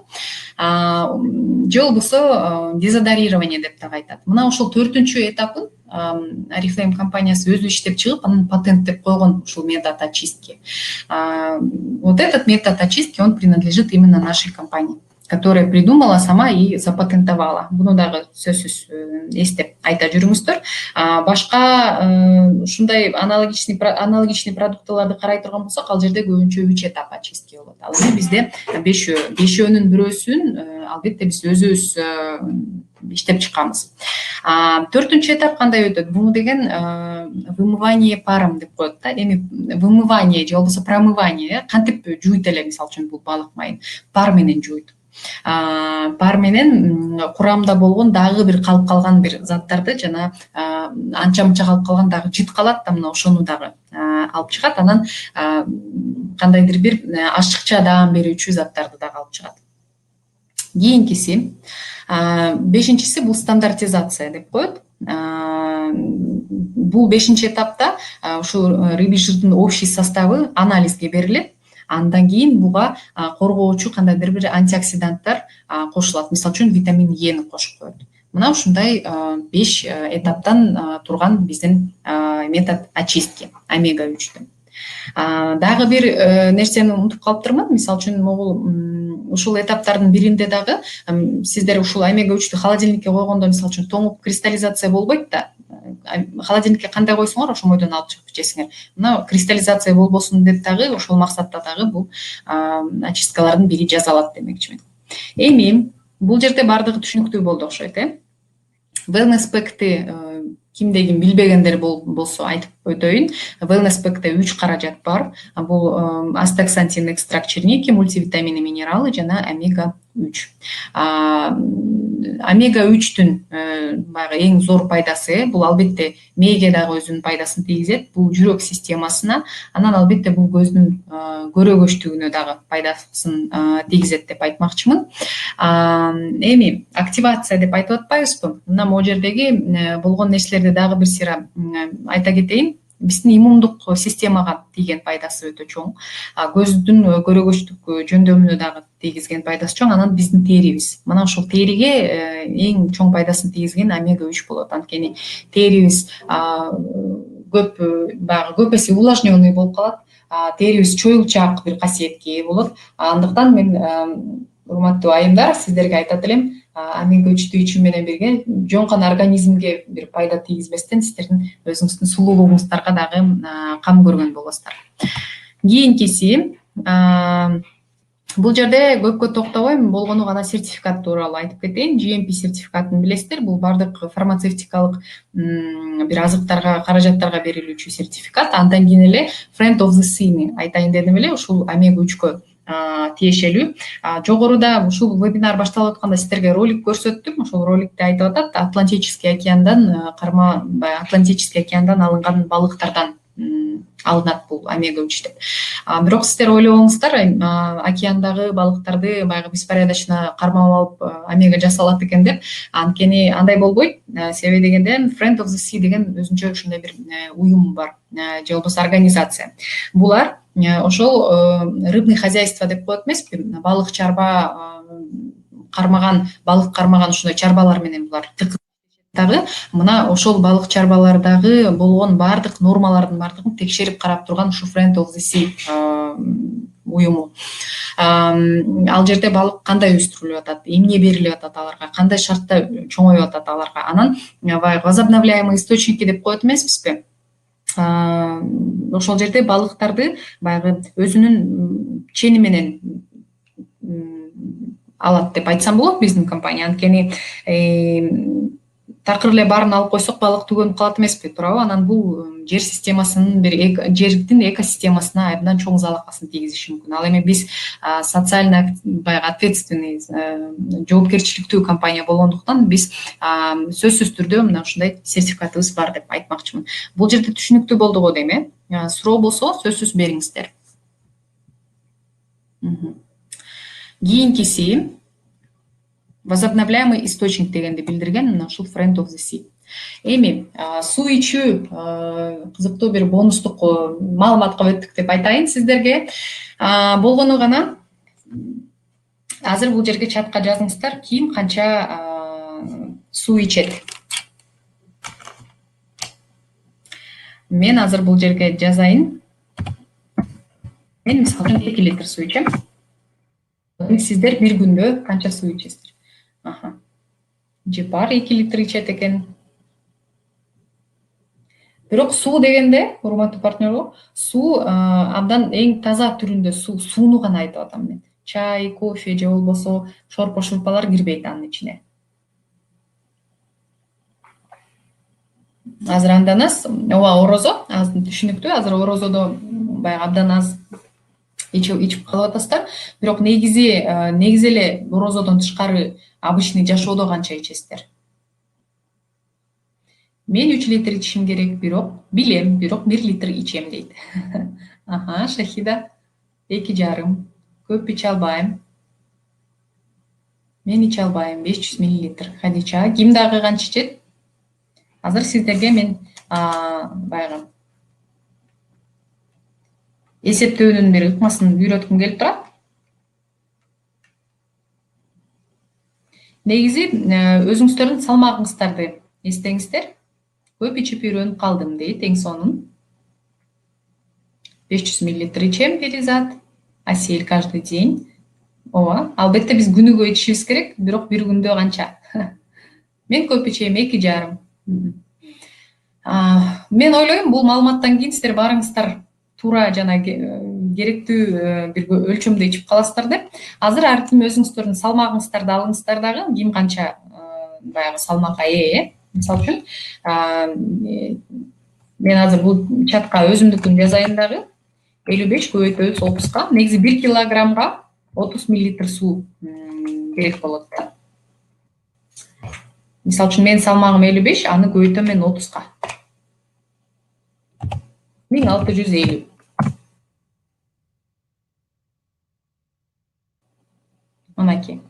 S1: Же болбосо дезодорирование деп дагы айтат. Мына ушул төртүнчү этапын Oriflame компаниясы өзү иштеп чыгып, анын патенттеп койгон ушул метод очистки. Вот этот метод очистки, он принадлежит именно нашей компании, которая придумала сама и запатентовала. Буну дагы сөзсүз эстеп айта жүрүңүздөр. Башка ушундай аналогичный продуктыларды карай турган болсок, ал жерде көбүнчө 3 этап очистки болот. Ал эми бизде бешөөнүн бирөөсүн албетте биз өзүбүз иштеп чыкканбыз. Төртүнчү этап кандай өтөт? Буну деген вымывание паром деп коет да. Эми вымывание же болбосо промывание кантип жуйт эле, мисалы үчүн бул балык майын пар менен жуйт. Пар менен курамда болгон дагы бир калып калган бир заттарды, жана анча-мынча калып калган дагы жит калат да, мына ошону дагы алып чыгат. Анан кандайдыр бир ашыкча даам берүүчү заттарды дагы алып чыгат. Кийинкиси, бешинчиси бул стандартизация деп коет. Бул бешинчи этапта ушул рыбий жирдин общий составы анализге берилет. Андан кийин буга коргоочу кандайдыр бир антиоксиданттар кошулат. Мисалы үчүн витамин Эни кошуп коет. Мына ушундай 5 этаптан турган биздин метод очистки омега 3төн. Дагы бир нерсени унутуп калыптырмын. Мисалы үчүн могул ушул этаптардын биринде дагы сиздер ушул омега 3тү холодильникке койгондо мисалы үчүн тоңуп кристаллизация болбойт да. Холодильникке кандай койсоңор ошол бойдон алып чыгып жесиңер. Мына кристаллизация болбосун деп дагы ошол максатта дагы бул очисткалардын бири жасалат демекчимин. Эми бул жерде баардыгы түшүнүктүү болду окшойт, Wellness Pack'ти кимде ким билбегендер болсо айтып өтөйүн. Wellness Pack'те 3 каражат бар. Бул астаксантин экстракт черники, мультивитамины, минералы жана омега 3. Омега 3түн баягы эң зор пайдасы бул албетте мээге дагы өзүнүн пайдасын тийгизет. Бул жүрөк системасына, анан албетте бул көздүн көрөгөчтүгүнө дагы пайдасын тийгизет деп айтмакчымын. Эми активация деп айтып атпайбызбы? Мына могу жердеги болгон нерселерди дагы бир сыйра айта кетейин. Биздин иммундук системага тийген пайдасы өтө чоң. Көздүн көрөгөчтүк жөндөмүнө дагы тийгизген пайдасы чоң. Анан биздин терибиз. Мына ушул териге эң чоң пайдасын тийгизген омега 3 болот. Анткени терибиз көп эсе увлажненный болуп калат. Терибиз чоюлчаак бир касиетке ээ болот. Андыктан мен урматтуу айымдар, сиздерге айтат элем, омега 3тү ичүү менен бирге жөн гана организмге бир пайда тийгизбестен сиздердин өзүңүздүн сулуулугуңуздарга дагы кам көргөн болосуздар. Кийинкиси, бул жерде көпкө токтобойм, болгону гана сертификат тууралуу айтып кетейин. GMP сертификатын билесиздер, бул бардык фармацевтикалык бир азыктарга, каражаттарга берилүүчү сертификат. Андан кийин эле Friend of the Sea'ни айтайын дедим эле, ушул омега 3кө тиешелүү. Жогоруда ушул вебинар башталып атканда сиздерге ролик көрсөттүм. Ошол роликте айтып атат, Атлантический океандан Атлантический океандан алынган балыктардан алынат бул омега 3 деп. Бирок сиздер ойлобоңуздар, океандагы балыктарды баягы беспорядочно кармап алып омега жасалат экен деп. Анткени андай болбойт. Себеби дегенде Friend of the Sea деген өзүнчө ушундай бир уюм бар, же болбосо организация. Булар ошол рыбный хозяйство деп коет эмеспи? Балык кармаган ушундай чарбалар менен булар дагы мына ошол балык чарбалардагы болгон баардык нормалардын баардыгын текшерип карап турган ушу Friend of the Sea уюму. Ал жерде балык кандай өстүрүлүп атат, эмне берилип атат аларга, кандай шартта чоңоюп атат аларга. Анан баягы возобновляемый источники деп коет эмеспизби? Ошол жерде балыктарды баягы өзүнүн чени менен алат деп айтсам болот биздин компания. Анткени такыр эле баарын алып койсок балык түгөнүп калат эмеспи, туурабы? Анан бул жер системасынын жердин экосистемасына абдан чоң залалын тийгизиши мүмкүн. Ал эми биз социально баягы ответственный, жоопкерчиликтүү компания болгондуктан биз сөзсүз түрдө мына ушундай сертификатыбыз бар деп айтмакчымын. Бул жерде түшүнүктүү болдуго дейм, суроо болсо сөзсүз бериңиздер. Кийинкиси возобновляемый источник дегенди билдирген мына ушул Friend of the Sea. Эми суу ичүү кызыктуу бир бонустук маалыматка өттүк деп айтайын сиздерге. Болгону гана азыр бул жерге чатка жазыңыздар, ким канча суу ичет. Мен азыр бул жерге жазайын. Мен мисалы үчүн 2 литр суу ичем. Сиздер бир күндө канча суу ичесиздер? Жепар 2 литр ичет экен. Бирок суу дегенде, урматтуу партнерлор, суу абдан эң таза түрүндө сууну гана айтып атам мен. Чай, кофе же болбосо шорпо-шурпалар кирбейт анын ичине. Азыр андан аз, орозо, түшүнүктүү, азыр орозодо баягы абдан аз ичип калып атасыздар. Бирок негизи эле орозодон тышкары обычный жашоодо канча ичесиздер? Мен 3 литр ичишим керек, билем, бирок 1 литр ичем дейт. Шахида 2,5. Көп иче албайм. Мен иче албайм 500 мл. Хадича, ким дагы канча ичет? Азыр сиздерге мен баягы эсептөөнүн бир ыкмасын үйрөткүм келип турат. Негизи өзүңүздөрдүн салмагыңыздарды эстеңиздер. Көп ичип үйрөнүп калдым дейт эң сонун. 500 мл ичем деди зат. Асель каждый день. Албетте биз күнүгө ичишибиз керек, бирок бир күндө канча? Мен көп ичем 2,5. Мен ойлойм, бул маалыматтан кийин сиздер баарыңыздар туура жана керектүү бир өлчөмдө ичип каласыздар деп. Азыр ар ким өзүңүздөрдүн салмагыңыздарды алыңыздар дагы, ким канча баягы салмакка ээ. Мисалы үчүн, мен азыр бул чатка өзүмдүкүн жазайын дагы. 55 көбөйтөбүз 30ка. Негизи 1 килограммга 30 мл суу керек болот да. Мисалы үчүн менин салмагым 55, аны көбөйтөм мен 30ка. 1650. Манаки.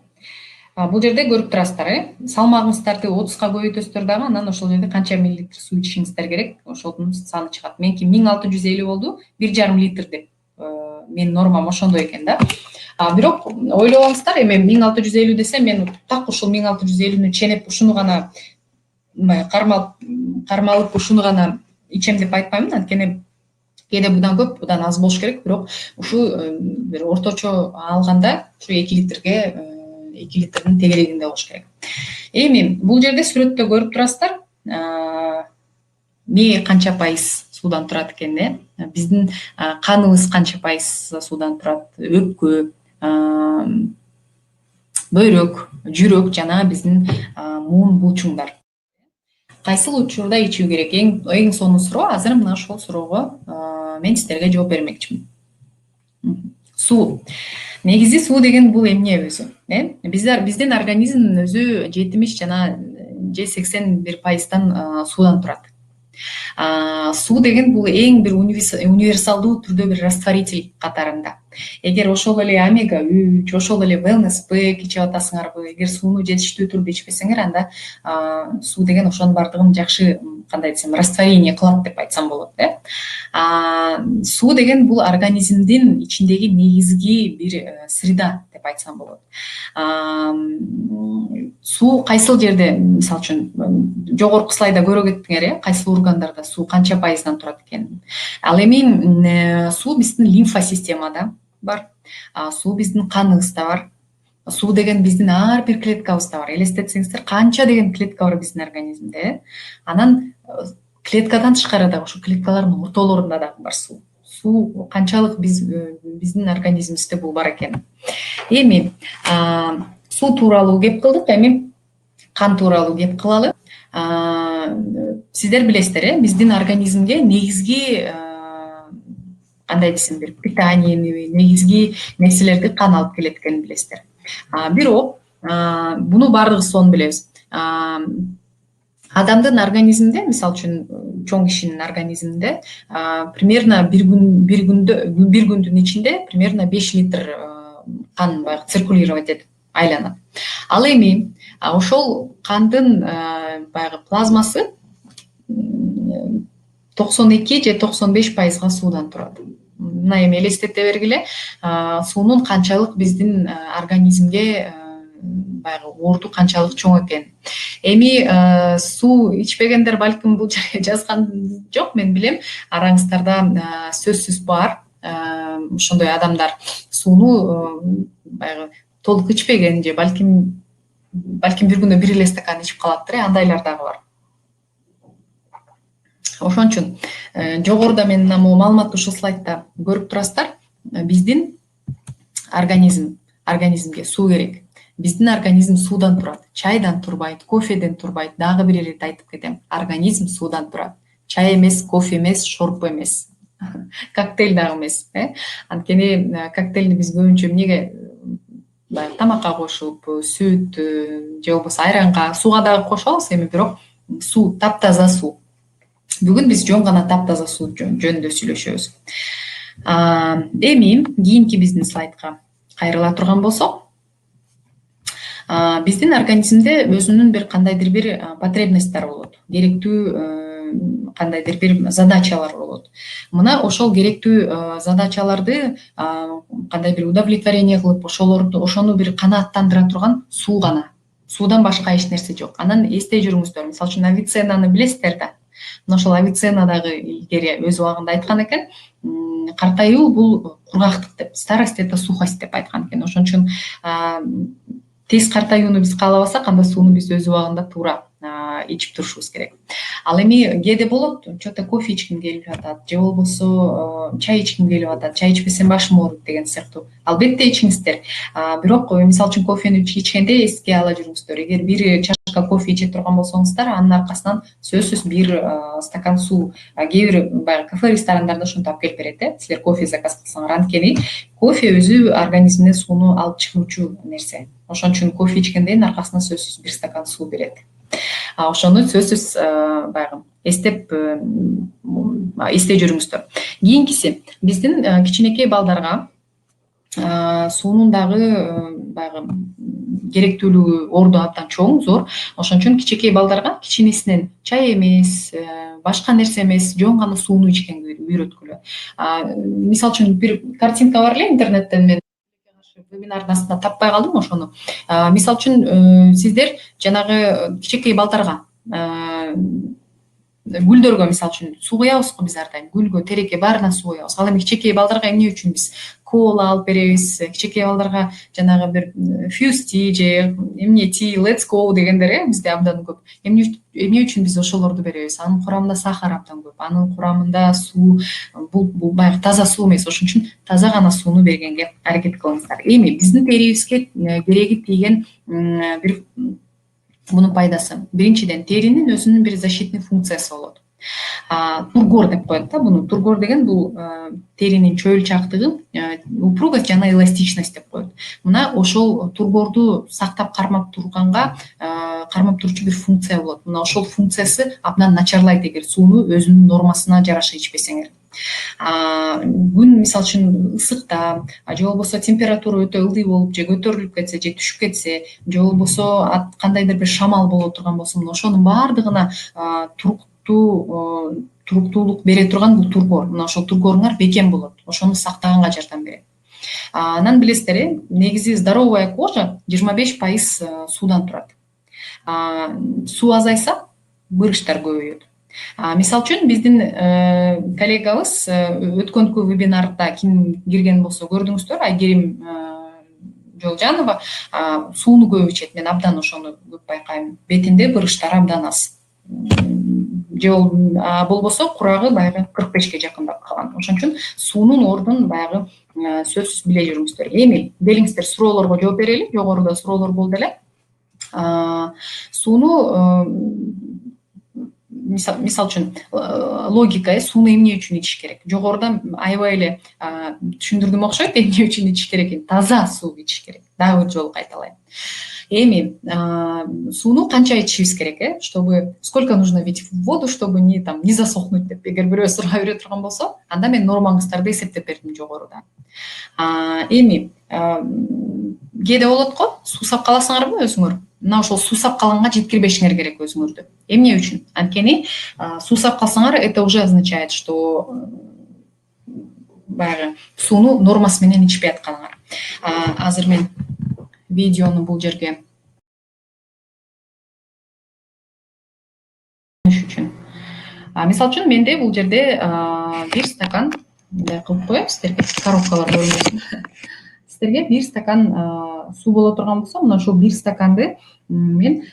S1: Бул жерде көрүп турасыздар, салмагыңыздарды 30ка көбөйтөсүздөр дагы, анан ошол жерде канча миллилитр суу ичишиңиздер керек, ошонун саны чыгат. Меники 1650 болду, 1,5 литр деп. Менин нормам ошондой экен да. Бирок ойлобоңуздар, эми 1650 десе, мен так ушул 1650-нү ченеп, ушуну гана кармалып, ушуну гана ичем деп айтпаймын. Анткени кээде будан көп, будан аз болуш керек, бирок ушу бир орточо алганда ушу 2 литрге 2 литрдин тегерегинде болуш керек. Эми бул жерде сүрөттө көрүп турасыздар, мээ канча пайыз суудан турат экен, биздин каныбыз канча пайыз суудан турат, өпкө, бөйрөк, жүрөк жана биздин муун булчуңдар. Кайсыл учурда ичүү керек? Эң сонун суроо. Азыр мына ошол суроого мен сиздерге жооп бермекчимин. Суу. Негизи суу деген бул эмне өзү? Биздин организмдин өзү 70 жана же 81% суудан турат. Суу деген бул эң бир универсалдуу түрдө бир растворитель катарында. Эгер ошол эле омега 3, ошол эле wellness pack ичип атасыңарбы, эгер сууну жетиштүү түрдө ичпесеңер, анда суу деген ошонун бардыгын жакшы кандай десем, растворение кылат деп айтсам болот, суу деген бул организмдин ичиндеги негизги бир среда деп айтсам болот. Суу кайсыл жерде, мисалы үчүн жогорку слайдда көрө кеттиңер, кайсыл органдарда суу канча пайыздан турат экенин. Ал эми суу биздин лимфа системада бар, суу биздин каныбызда бар. Суу деген биздин ар бир клеткабызда бар. Элестетсеңиздер, канча деген клетка бар биздин организмде. Анан клеткадан тышкары дагы ошо клеткалардын ортолорунда дагы бар суу. Суу канчалык биздин организмибизде бул бар экен. Эми суу тууралуу кеп кылдык, эми кан тууралуу кеп кылалы. Сиздер билесиздер, биздин организмге негизги кандай десем, бир питаниени, негизги нерселерди кан алып келет экенин билесиздер. Бирок буну баардыгыбыз сонун билебиз. Адамдын организминде, мисалы үчүн чоң кишинин организминде примерно бир күндүн ичинде примерно 5 литр кан баягы циркулировать этип айланат. Ал эми ошол кандын баягы плазмасы 92 же 95% суудан турат. Мына эми элестете бергиле, суунун канчалык биздин организмге баягы орду канчалык чоң экен. Эми суу ичпегендер балким бул жерге жазган жок, мен билем, араңыздарда сөзсүз бар ошондой адамдар, сууну баягы толук ичпеген же балким бир күндө 1 эле стакан ичип калаттыр, андайлар дагы бар. Ошон үчүн жогоруда мен могу маалыматты ушул слайдда көрүп турасыздар. Биздин организмге суу керек. Биздин организм суудан турат. Чайдан турбайт, кофеден турбайт. Дагы бир ирет айтып кетем. Организм суудан турат. Чай эмес, кофе эмес, шорпо эмес. Коктейль дагы эмес. Анткени коктейлди биз көбүнчө эмнеге, тамакка кошуп, сүт же болбосо айранга, сууга дагы кошобуз. Эми бирок суу, таптаза суу. Бүгүн биз жөн гана таптаза суу жөнүндө сүйлөшөбүз. Эми кийинки биздин слайдка кайрыла турган болсок, биздин организмде өзүнүн бир кандайдыр бир потребностьтар болот, керектүү кандайдыр бир задачалар болот. Мына ошол керектүү задачаларды кандай бир удовлетворение кылып, ошону бир канааттандыра турган суу гана. Суудан башка эч нерсе жок. Анан эстей жүрүңүздөр, мисалы үчүн Авиценнаны билесиздер да. Мына ошол Авиценна дагы илгери өз убагында айткан экен, картайуу бул кургактык деп, старость это сухость деп айткан экен. Ошон үчүн тез картаюуну биз каалабасак, анда сууну биз өз убагында туура ичип турушубуз керек. Ал эми кээде болот, что-то кофе ичким келип жатат, же болбосо чай ичким келип атат, чай ичпесем башым ооруйт деген сыяктуу. Албетте ичиңиздер. Бирок мисалы үчүн кофени ичкенде эске ала жүрүңүздөр. Эгер бир чашка кофе иче турган болсоңуздар, анын аркасынан сөзсүз бир стакан суу. Кээ бир баягы кафе ресторандарда ошентип алып келип берет, силер кофе заказ кылсаңар. Анткени кофе өзү организмден сууну алып чыгуучу нерсе. Ошон үчүн кофе ичкенден аркасынан сөзсүз бир стакан суу берет. Ошону сөзсүз баягы эстеп жүрүңүздөр. Кийинкиси, биздин кичинекей балдарга суунун дагы баягы керектүүлүгү, орду абдан чоң, зор. Ошон үчүн кичинекей балдарга кичинесинен чай эмес, башка нерсе эмес, жөн гана сууну ичкенге үйрөткүлө. Мисалы үчүн бир картинка бар эле интернеттен, мен вебинардын астында таппай калдым ошону. Мисалы үчүн сиздер жанагы кичинекей балдарга гүлдөргө мисалы үчүн суу куябызго, биз ар дайым гүлгө, терекке баарына суу куябыз. Ал эми кичинекей балдарга эмне үчүн биз кола алып беребиз, кичинекей балдарга жанагы бир фьюсти же эмне ти, let's go дегендер бизде абдан көп. Эмне үчүн биз ошолорду беребиз? Анын курамында сахар абдан көп, анын курамында суу, бул баягы таза суу эмес. Ошон үчүн таза гана сууну бергенге аракет кылыңыздар. Эми биздин терибизге кереги тийген бир мунун пайдасы. Биринчиден, теринин өзүнүн бир защитный функциясы болот. Тургор деп коет да буну. Тургор деген бул теринин чөйүлчактыгын, упругость жана эластичность деп коет. Мына ошол тургорду сактап кармап турганга кармап турчу бир функция болот. Мына ошол функциясы абдан начарлайт эгер сууну өзүнүн нормасына жараша ичпесеңер. Күн мисалы үчүн ысыкта, же болбосо температура өтө ылдый болуп, же көтөрүлүп кетсе, же түшүп кетсе, же болбосо кандайдыр бир шамал боло турган болсо, ошонун баардыгына туруктуулук бере турган бул тургор. Мына ошол тургоруңар бекем болот. Ошону сактаганга жардам берет. Анан билесиздер, негизи здоровая кожа 25% суудан турат. Суу азайса, бырыштар көбөйөт. Мисалы үчүн биздин коллегабыз өткөнкү вебинарда ким кирген болсо көрдүңүздөр, Айгерим Жолжанова сууну көп ичет. Мен абдан ошону көп байкайм. Бетинде бырыштар абдан аз. Же болбосо курагы баягы 45ке жакындап калган. Ошон үчүн суунун ордун баягы сөзсүз биле жүрүңүздөр. Эми келиңиздер суроолорго жооп берели. Жогоруда суроолор болду эле. Сууну мисалы үчүн логика, сууну эмне үчүн ичиш керек? Жогоруда аябай эле түшүндүрдүм окшойт, эмне үчүн ичиш керек экен? Таза суу ичиш керек. Дагы бир жолу кайталайм. Эми сууну канча ичишибиз керек, чтобы сколько нужно вить в воду, чтобы не засохнуть деп эгер бирөө сурай бере турган болсо, анда мен нормаңыздарды эсептеп бердим жогоруда. Эми кээде болот го, суусап каласыңарбы өзүңөр? Мына ошол суусап калганга жеткирбешиңер керек өзүңөрдү. Эмне үчүн? Анткени суусап калсаңар, это уже означает, что баягы сууну нормасы менен ичпей атканыңар. Азыр мен видеону бул жерге үчүн. Мисалы үчүн менде бул жерде бир стакан кылып коем сиздерге, коробкалар көрүнбөсүн. Сиздерге бир стакан суу боло турган болсо, мына ошол бир стаканды мен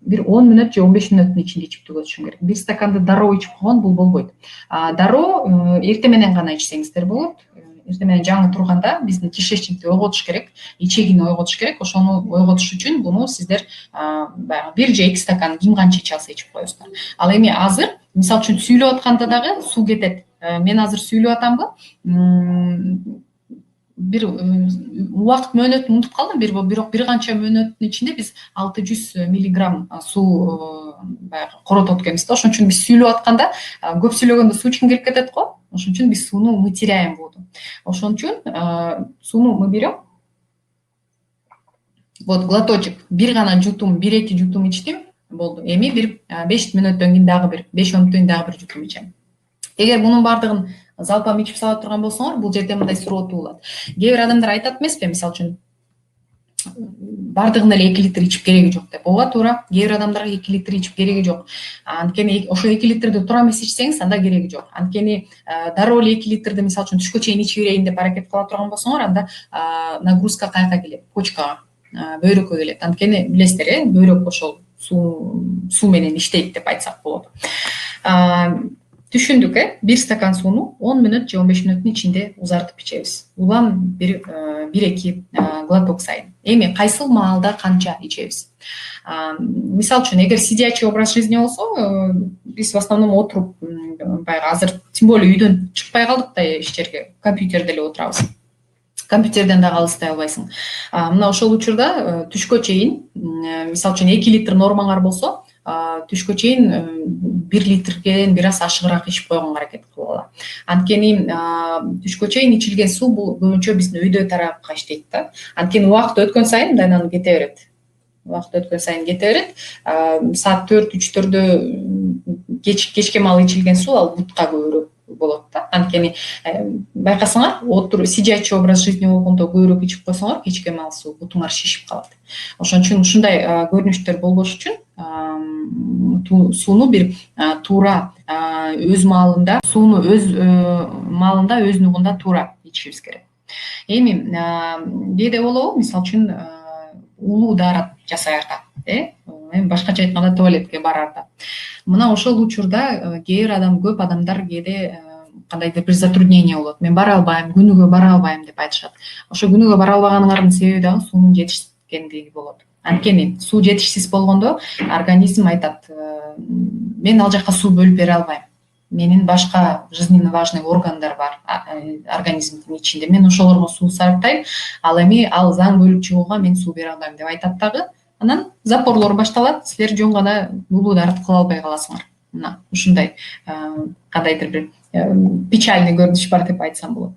S1: бир 10 мүнөт же 15 мүнөттүн ичинде ичип түгөтүшүм керек. Бир стаканды дароо ичип койгон бул болбойт. Дароо эрте менен гана ичсеңиздер болот. Эрте менен жаңы турганда биздин кишечникти ойготуш керек, ичегин ойготуш керек. Ошону ойготуш үчүн буну сиздер баягы 1 же 2 стакан ким канча иче алса ичип коесуздар. Ал эми азыр мисалы үчүн сүйлөп атканда дагы суу кетет. Мен азыр сүйлөп атамбы? Бир убакыт мөөнөтүн унутуп калдым, бирок бир канча мөөнөттүн ичинде биз 600 миллиграмм суу баягы коротот экенбиз да. Ошон үчүн биз сүйлөп атканда көп сүйлөгөндө суу ичким келип кетет го. Ошон үчүн биз сууну мы теряем воду. Ошон үчүн сууну мы берем. Вот глоточек, бир гана жутум, 1-2 жутум ичтим, болду. Эми бир 5 мүнөттөн кийин дагы бир 5-10 мүнөттөн кийин дагы бир жутум ичем. Эгер мунун баардыгын залпам ичип сала турган болсоңор, бул жерде мындай суроо туулат. Кээ бир адамдар айтат эмеспи, мисалы үчүн баардыгына эле 2 литр ичип кереги жок деп. Ооба, туура. Кээ бир адамдарга 2 литр ичип кереги жок. Анткени ошо 2 литрди туура эмес ичсеңиз, анда кереги жок. Анткени дароо эле 2 литрди мисалы үчүн түшкө чейин ичип берейин деп аракет кыла турган болсоңор, анда нагрузка каяка келет? Почкага, бөйрөккө келет. Анткени билесиздер, бөйрөк ошол суу менен иштейт деп айтсак болот. Түшүндүк, бир стакан сууну 10 мүнөт же 15 мүнөттүн ичинде узартып ичебиз. Улам 1-2 глоток сайын. Эми кайсыл маалда канча ичебиз? Мисалы үчүн, эгер сидячий образ жизни болсо, биз в основном отуруп, баягы азыр тем более үйдөн чыкпай калдык да иш жерге, компьютерде эле отурабыз. Компьютерден дагы алыстай албайсың. Мына ошол учурда түшкө чейин, мисалы үчүн 2 литр нормаңар болсо, түшкө чейин 1 литрден бир аз ашыгыраак ичип койгонго аракет кылгыла. Анткени түшкө чейин ичилген суу бул көбүнчө биздин өйдө тарапка иштейт да. Анткени убакыт өткөн сайын дайнанып кете берет. Саат 4-3-төрдө кечке маал ичилген суу ал бутка көбүрөөк болот да. Анткени байкасаңар, сидячий образ жизни болгондо көбүрөөк ичип койсоңор, кечке маал суу бутуңар шишип калат. Ошон үчүн ушундай көрүнүштөр болбош үчүн сууну бир туура өз маалында, сууну өз маалында, өз нугунда туура ичишибиз керек. Эми кээде болобу, мисалы үчүн улуу даарат жасаарда, эми башкача айтканда туалетке барарда. Мына ошол учурда көп адамдар кээде кандайдыр бир затруднение болот. Мен бара албайм, күнүгө бара албайм деп айтышат. Ошо күнүгө бара албаганыңардын себеби дагы суунун жетишкендиги болот. Анткени суу жетишсиз болгондо организм айтат: мен ал жака суу бөлүп бере албайм. Менин башка жизненно важный органдар бар организмдин ичинде. Мен ошолорго суу сарптайм, ал эми ал заң бөлүп чыгууга мен суу бере албайм деп айтат дагы. Анан запорлор башталат, силер жөн гана улуу даарат кыла албай каласыңар. Мына ушундай кандайдыр бир печальный көрүнүш бар деп айтсам болот.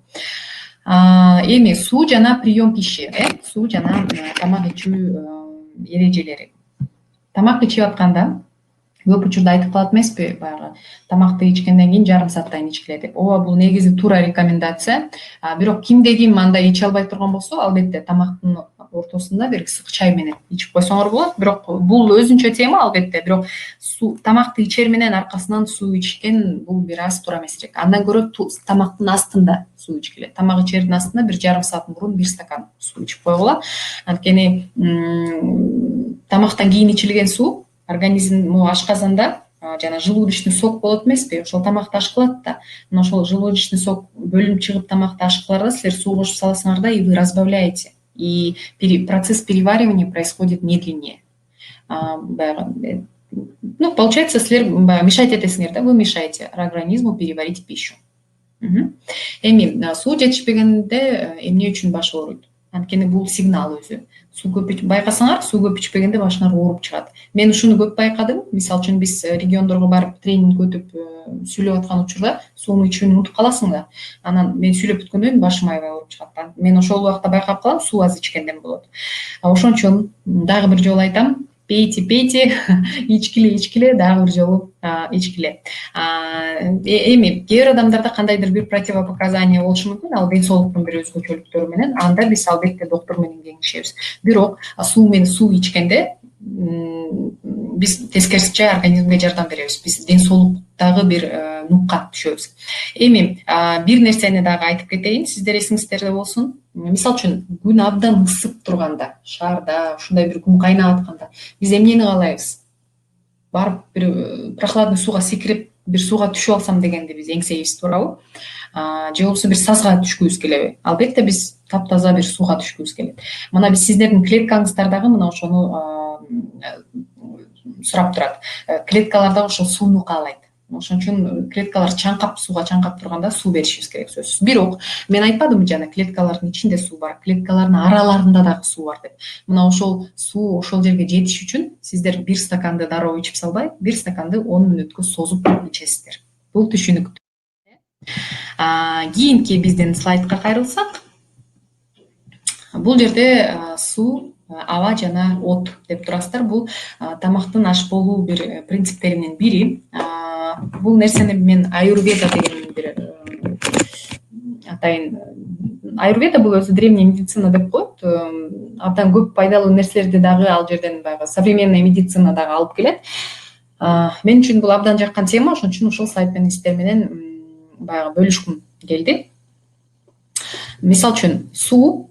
S1: Эми суу жана прием пищи, суу жана тамак ичүү эрежелери. Тамак ичип атканда көп учурда айтып калат эмеспи, баягы тамакты ичкенден кийин жарым сааттан кийин ичкиле деп. Ооба, бул негизи туура рекомендация. Бирок кимде ким андай иче албай турган болсо, албетте тамактын ортосунда бир ысык чай менен ичип койсоңор болот. Бирок бул өзүнчө тема албетте. Бирок тамакты ичер менен аркасынан суу ичкен бул бир аз туура эмесирээк. Андан көрө тамактын астында суу ичкиле. Тамак ичердин астында бир жарым саат мурун бир стакан суу ичип койгула. Анткени тамактан кийин ичилген суу организм ашказанда жана желудочный сок болот эмеспи, ошол тамакты ашкылат да. Мына ошол желудочный сок бөлүнүп чыгып тамакты ашкыларда силер суу кошуп саласыңар да, и вы разбавляете. И процесс переваривания происходит медленнее. Баягы, ну, получается, силер мешать этесиңер да, вы мешаете организму переварить пищу. Эми суу жетишпегенде эмне үчүн баш ооруйт? Анткени бул сигнал өзү. Суу көп байкасаңар, суу көп ичпегенде башыңар ооруп чыгат. Мен ушуну көп байкадым. Мисалы үчүн биз региондорго барып тренинг өтүп сүйлөп аткан учурда сууну ичүүнү унутуп каласың да. Анан мен сүйлөп бүткөндөн кийин башым аябай ооруп чыгат. Мен ошол убакта байкап калам, суу аз ичкенден болот. Ошон үчүн дагы бир жолу айтам, пейте, ичкиле, дагы бир жолу ичкиле. Эми кээ бир адамдарда кандайдыр бир противопоказания болушу мүмкүн, ал ден соолуктун бир өзгөчөлүктөрү менен. Анда биз албетте доктор менен кеңешебиз. Бирок суу ичкенде биз тескерисинче организмге жардам беребиз. Биз ден соолуктагы бир нукка түшөбүз. Эми бир нерсени дагы айтып кетейин, сиздер эсиңиздерде болсун. Мисалы үчүн күн абдан ысып турганда, шаарда ушундай бир күн кайнап атканда биз эмнени каалайбыз? Барып бир прохладный сууга секирип, бир сууга түшүп алсам дегенди биз эңсейбиз, туурабы? Же болбосо бир сазга түшкүбүз келеби? Албетте биз таптаза бир сууга түшкүбүз келет. Мына биз сиздердин клеткаңыздардагы мына ошону сурап турат. Клеткалар да ошол сууну каалайт. Ошон үчүн клеткалар сууга чаңкап турганда суу беришибиз керек, сөзсүз. Бирок мен айтпадымбы жана клеткалардын ичинде суу бар, клеткалардын араларында дагы суу бар деп. Мына ошол суу ошол жерге жетиш үчүн сиздер бир стаканды дароо ичип салбай, бир стаканды 10 мүнөткө созуп ичесиздер. Бул түшүнүктүү. Кийинки биздин слайдка кайрылсак, бул жерде суу, аба жана от деп турасыздар. Бул тамактын аш болуу бир принциптеринин бири. Бул нерсени мен аюрведа деген бир атайын. Аюрведа бул өзү древняя медицина деп коет. Абдан көп пайдалуу нерселерди дагы ал жерден баягы современная медицина дагы алып келет. Мен үчүн бул абдан жаккан тема, ошон үчүн ушул сайт менен сиздер менен баягы бөлүшкүм келди. Мисалы үчүн суу,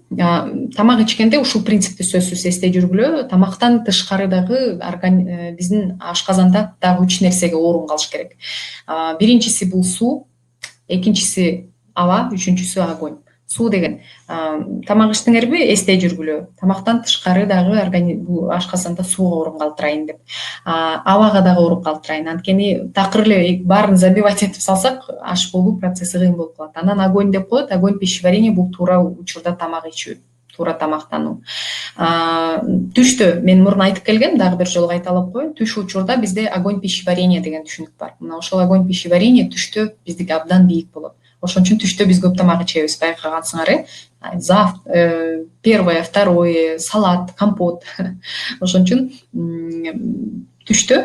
S1: тамак ичкенде ушул принципти сөзсүз эсте жүргүлө. Тамактан тышкары дагы биздин ашказанда дагы 3 нерсеге орун калыш керек. Биринчиси бул суу, экинчиси аба, үчүнчүсү огонь. Суу деген тамак ичтиңерби, эсте жүргүлө. Тамактан тышкары дагы бул ашказанда сууга орун калтырайын деп. Абага дагы орун калтырайын. Анткени такыр эле баарын забивать этип салсак, аш болуу процесси кыйын болуп калат. Анан огонь деп коет. Огонь пищеварения бул туура учурда тамак ичүү, туура тамактануу. Түштө мен мурун айтып келгем, дагы бир жолу кайталап коеюн. Түш учурда бизде огонь пищеварения деген түшүнүк бар. Мына ошол огонь пищеварения түштө биздики абдан бийик болот. Ошон үчүн түштө биз көп тамак ичебиз, байкагансыңар, первое, второе, салат, компот. Ошон үчүн түштө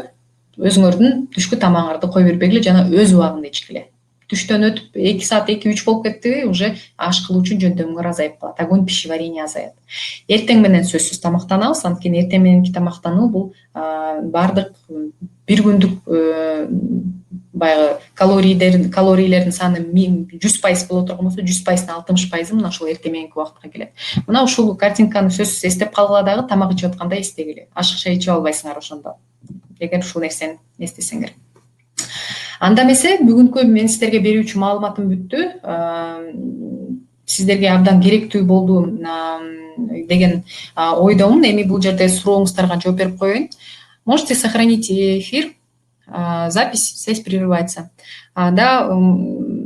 S1: өзүңөрдүн түшкү тамагыңарды кой бербегиле жана өз убагында ичкиле. Түштөн өтүп 2 саат, 2-3 болуп кеттиби, уже аш кылуу үчүн жөндөмүңөр азайып калат. Огонь пищеварения азаят. Эртең менен сөзсүз тамактанабыз, анткени эртең мененки тамактануу бул бардык бир күндүк баягы калорийлердин саны 100% боло турган болсо, 100%дин 60% мына ушул эртең мененки убакытка келет. Мына ушул картинканы сөзсүз эстеп калгыла дагы, тамак ичип атканда эстегиле. Ашыкча ичип албайсыңар ошондо. Эгер ушул нерсени эстесеңер. Анда эмесе бүгүнкү мен сиздерге берүүчү маалыматым бүттү. Сиздерге абдан керектүү болду деген ойдомун. Эми бул жерде сурооңуздарга жооп берип коеюн. Можете сохранить эфир. Запись, связь прерывается. Да,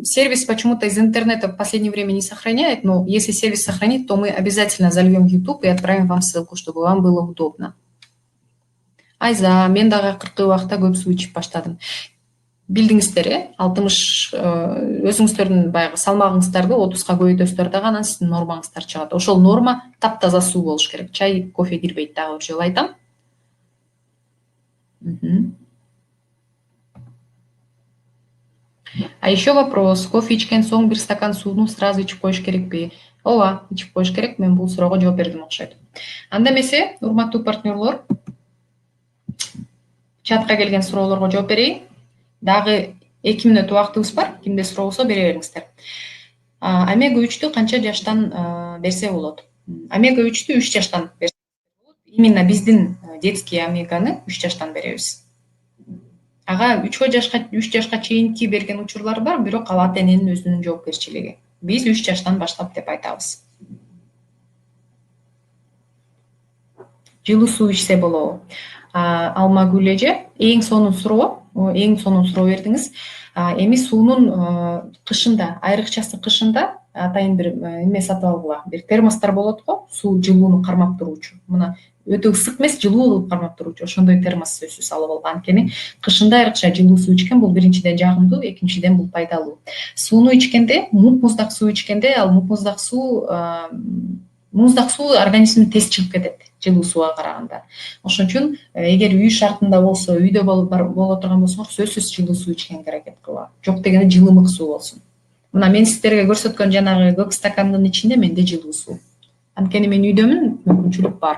S1: сервис почему-то из интернета в последнее время не сохраняет, но если сервис сохранит, то мы обязательно зальем в YouTube и отправим вам ссылку, чтобы вам было удобно. Айза, мен дагы акыркы убакта көп суу ичип баштадым. Билдиңиздер, 60 өзүңүздөрдүн баягы салмагыңыздарды 30га көбөйтөсүздөр дагы анан сиздин нормаңыздар чыгат. Ошол норма таптаза суу болуш керек. Чай, кофе кирбейт, дагы бир жолу айтам. еще вопрос: кофе ичкен соң бир стакан сууну сразу ичип коюш керекпи? Ооба, ичип коюш керек. Мен бул суроого жооп бердим окшойт. Анда эмесе, урматтуу партнерлор, чатка келген суроолорго жооп берейин. Дагы 2 мүнөт убактыбыз бар. Кимде суроо болсо бере бериңиздер. Омега 3тү канча жаштан берсе болот? Омега 3тү 3 жаштан берсе болот. Именно биздин детский омеганы 3 жаштан беребиз. Ага 3 жашка чейинки берген учурлар бар, бирок ал ата эненин өзүнүн жоопкерчилиги. Биз 3 жаштан баштап деп айтабыз. Жылуу суу ичсе болобу? Алмагүл эже, эң сонун суроо бердиңиз. Эми суунун кышында, айрыкчасы кышында атайын бир эме сатып алгыла. Бир термостор болот го, суу жылууну кармап туруучу. Мына өтө ысык эмес, жылуу кылып кармап туруучу. Ошондой термос сөзсүз алып алган. Анткени кышында айрыкча жылуу суу ичкен бул биринчиден жагымдуу, экинчиден бул пайдалуу. Сууну ичкенде, муздак суу ичкенде, ал муздак суу организмден тез чыгып кетет, жылуу сууга караганда. Ошон үчүн эгер үй шартында болсо, үйдө боло турган болсоңор, сөзсүз жылуу суу ичкенге аракет кылгыла. Жок дегенде жылымык суу болсун. Мына мен сиздерге көрсөткөн жанагы көк стакандын ичинде менде жылуу суу. Анткени мен үйдөмүн, мүмкүнчүлүк бар.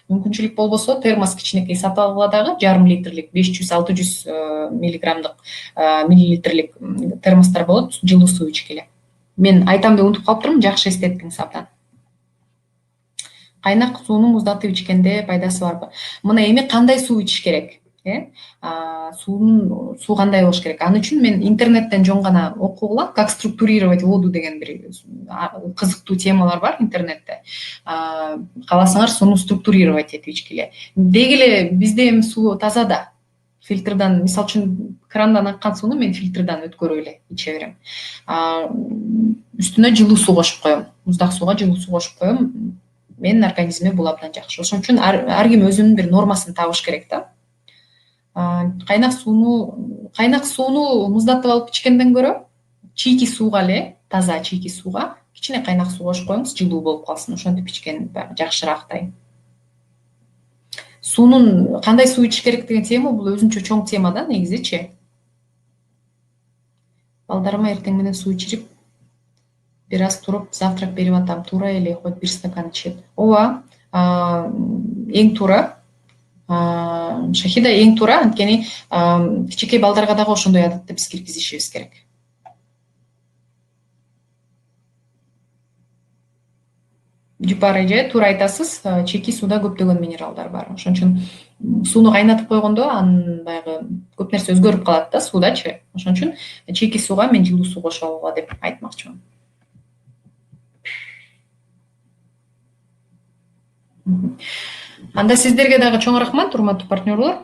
S1: Мүмкүнчүлүк болбосо термос кичинекей сатып алгыла дагы, жарым литрлик, 500-600 миллилитрлик термостор болот, жылуу суу ичкиле. Мен айтам деп унутуп калыптырмын, жакшы эстеттиңиз абдан. Кайнак сууну муздатып ичкенде пайдасы барбы? Мына эми кандай суу ичиш керек? Суу кандай болуш керек? Аны үчүн мен интернеттен жөн гана окугула, как структурировать воду деген бир кызыктуу темалар бар интернетте. Кааласаңар сууну структурировать этип ичкиле. Деги эле бизде эми суу таза да. Фильтрдан, мисалы үчүн крандан аккан сууну мен фильтрдан өткөрүп эле иче берем. Үстүнө жылуу суу кошуп коем. Муздак сууга жылуу суу кошуп коем. Менин организмиме бул абдан жакшы. Ошон үчүн ар ким өзүнүн бир нормасын табыш керек да. Кайнак сууну муздатып алып ичкенден көрө, чийки сууга эле, таза чийки сууга кичине кайнак суу кошуп коюңуз, жылуу болуп калсын. Ошентип ичкен жакшыраак да. Суунун кандай суу ичиш керек деген тема бул өзүнчө чоң тема да негизичи. Балдарыма эртең менен суу ичирип, бир аз туруп завтрак берип атам, туура эле хоть бир стакан ичет. Ооба, эң туура. Шахида, эң туура, анткени кичинекей балдарга дагы ошондой адатты биз киргизишибиз керек. Жупар эже, туура айтасыз, чийки сууда көптөгөн минералдар бар. Ошон үчүн сууну кайнатып койгондо анын баягы көп нерсе өзгөрүп калат да суудачы. Ошон үчүн чийки сууга мен жылуу суу кошуп алгыла деп айтмакчымын. Анда сиздерге дагы чоң рахмат, урматтуу партнерлор.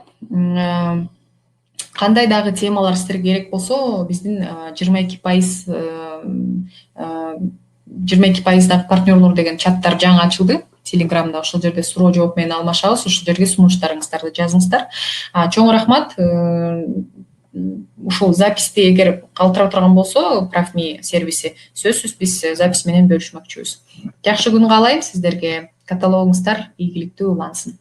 S1: Кандай дагы темалар сиздерге керек болсо, биздин 22% дагы партнерлор деген чаттар жаңы ачылды. Телеграмда ошол жерде суроо жооп менен алмашабыз, ошол жерге сунуштарыңыздарды жазыңыздар. Чоң рахмат. Ушул записти эгер калтырап турган болсо, Правми сервиси, сөзсүз биз запись менен бөлүшмөкчүбүз. Жакшы күн каалайм сиздерге. Каталогуңуздар ийгиликтүү улансын.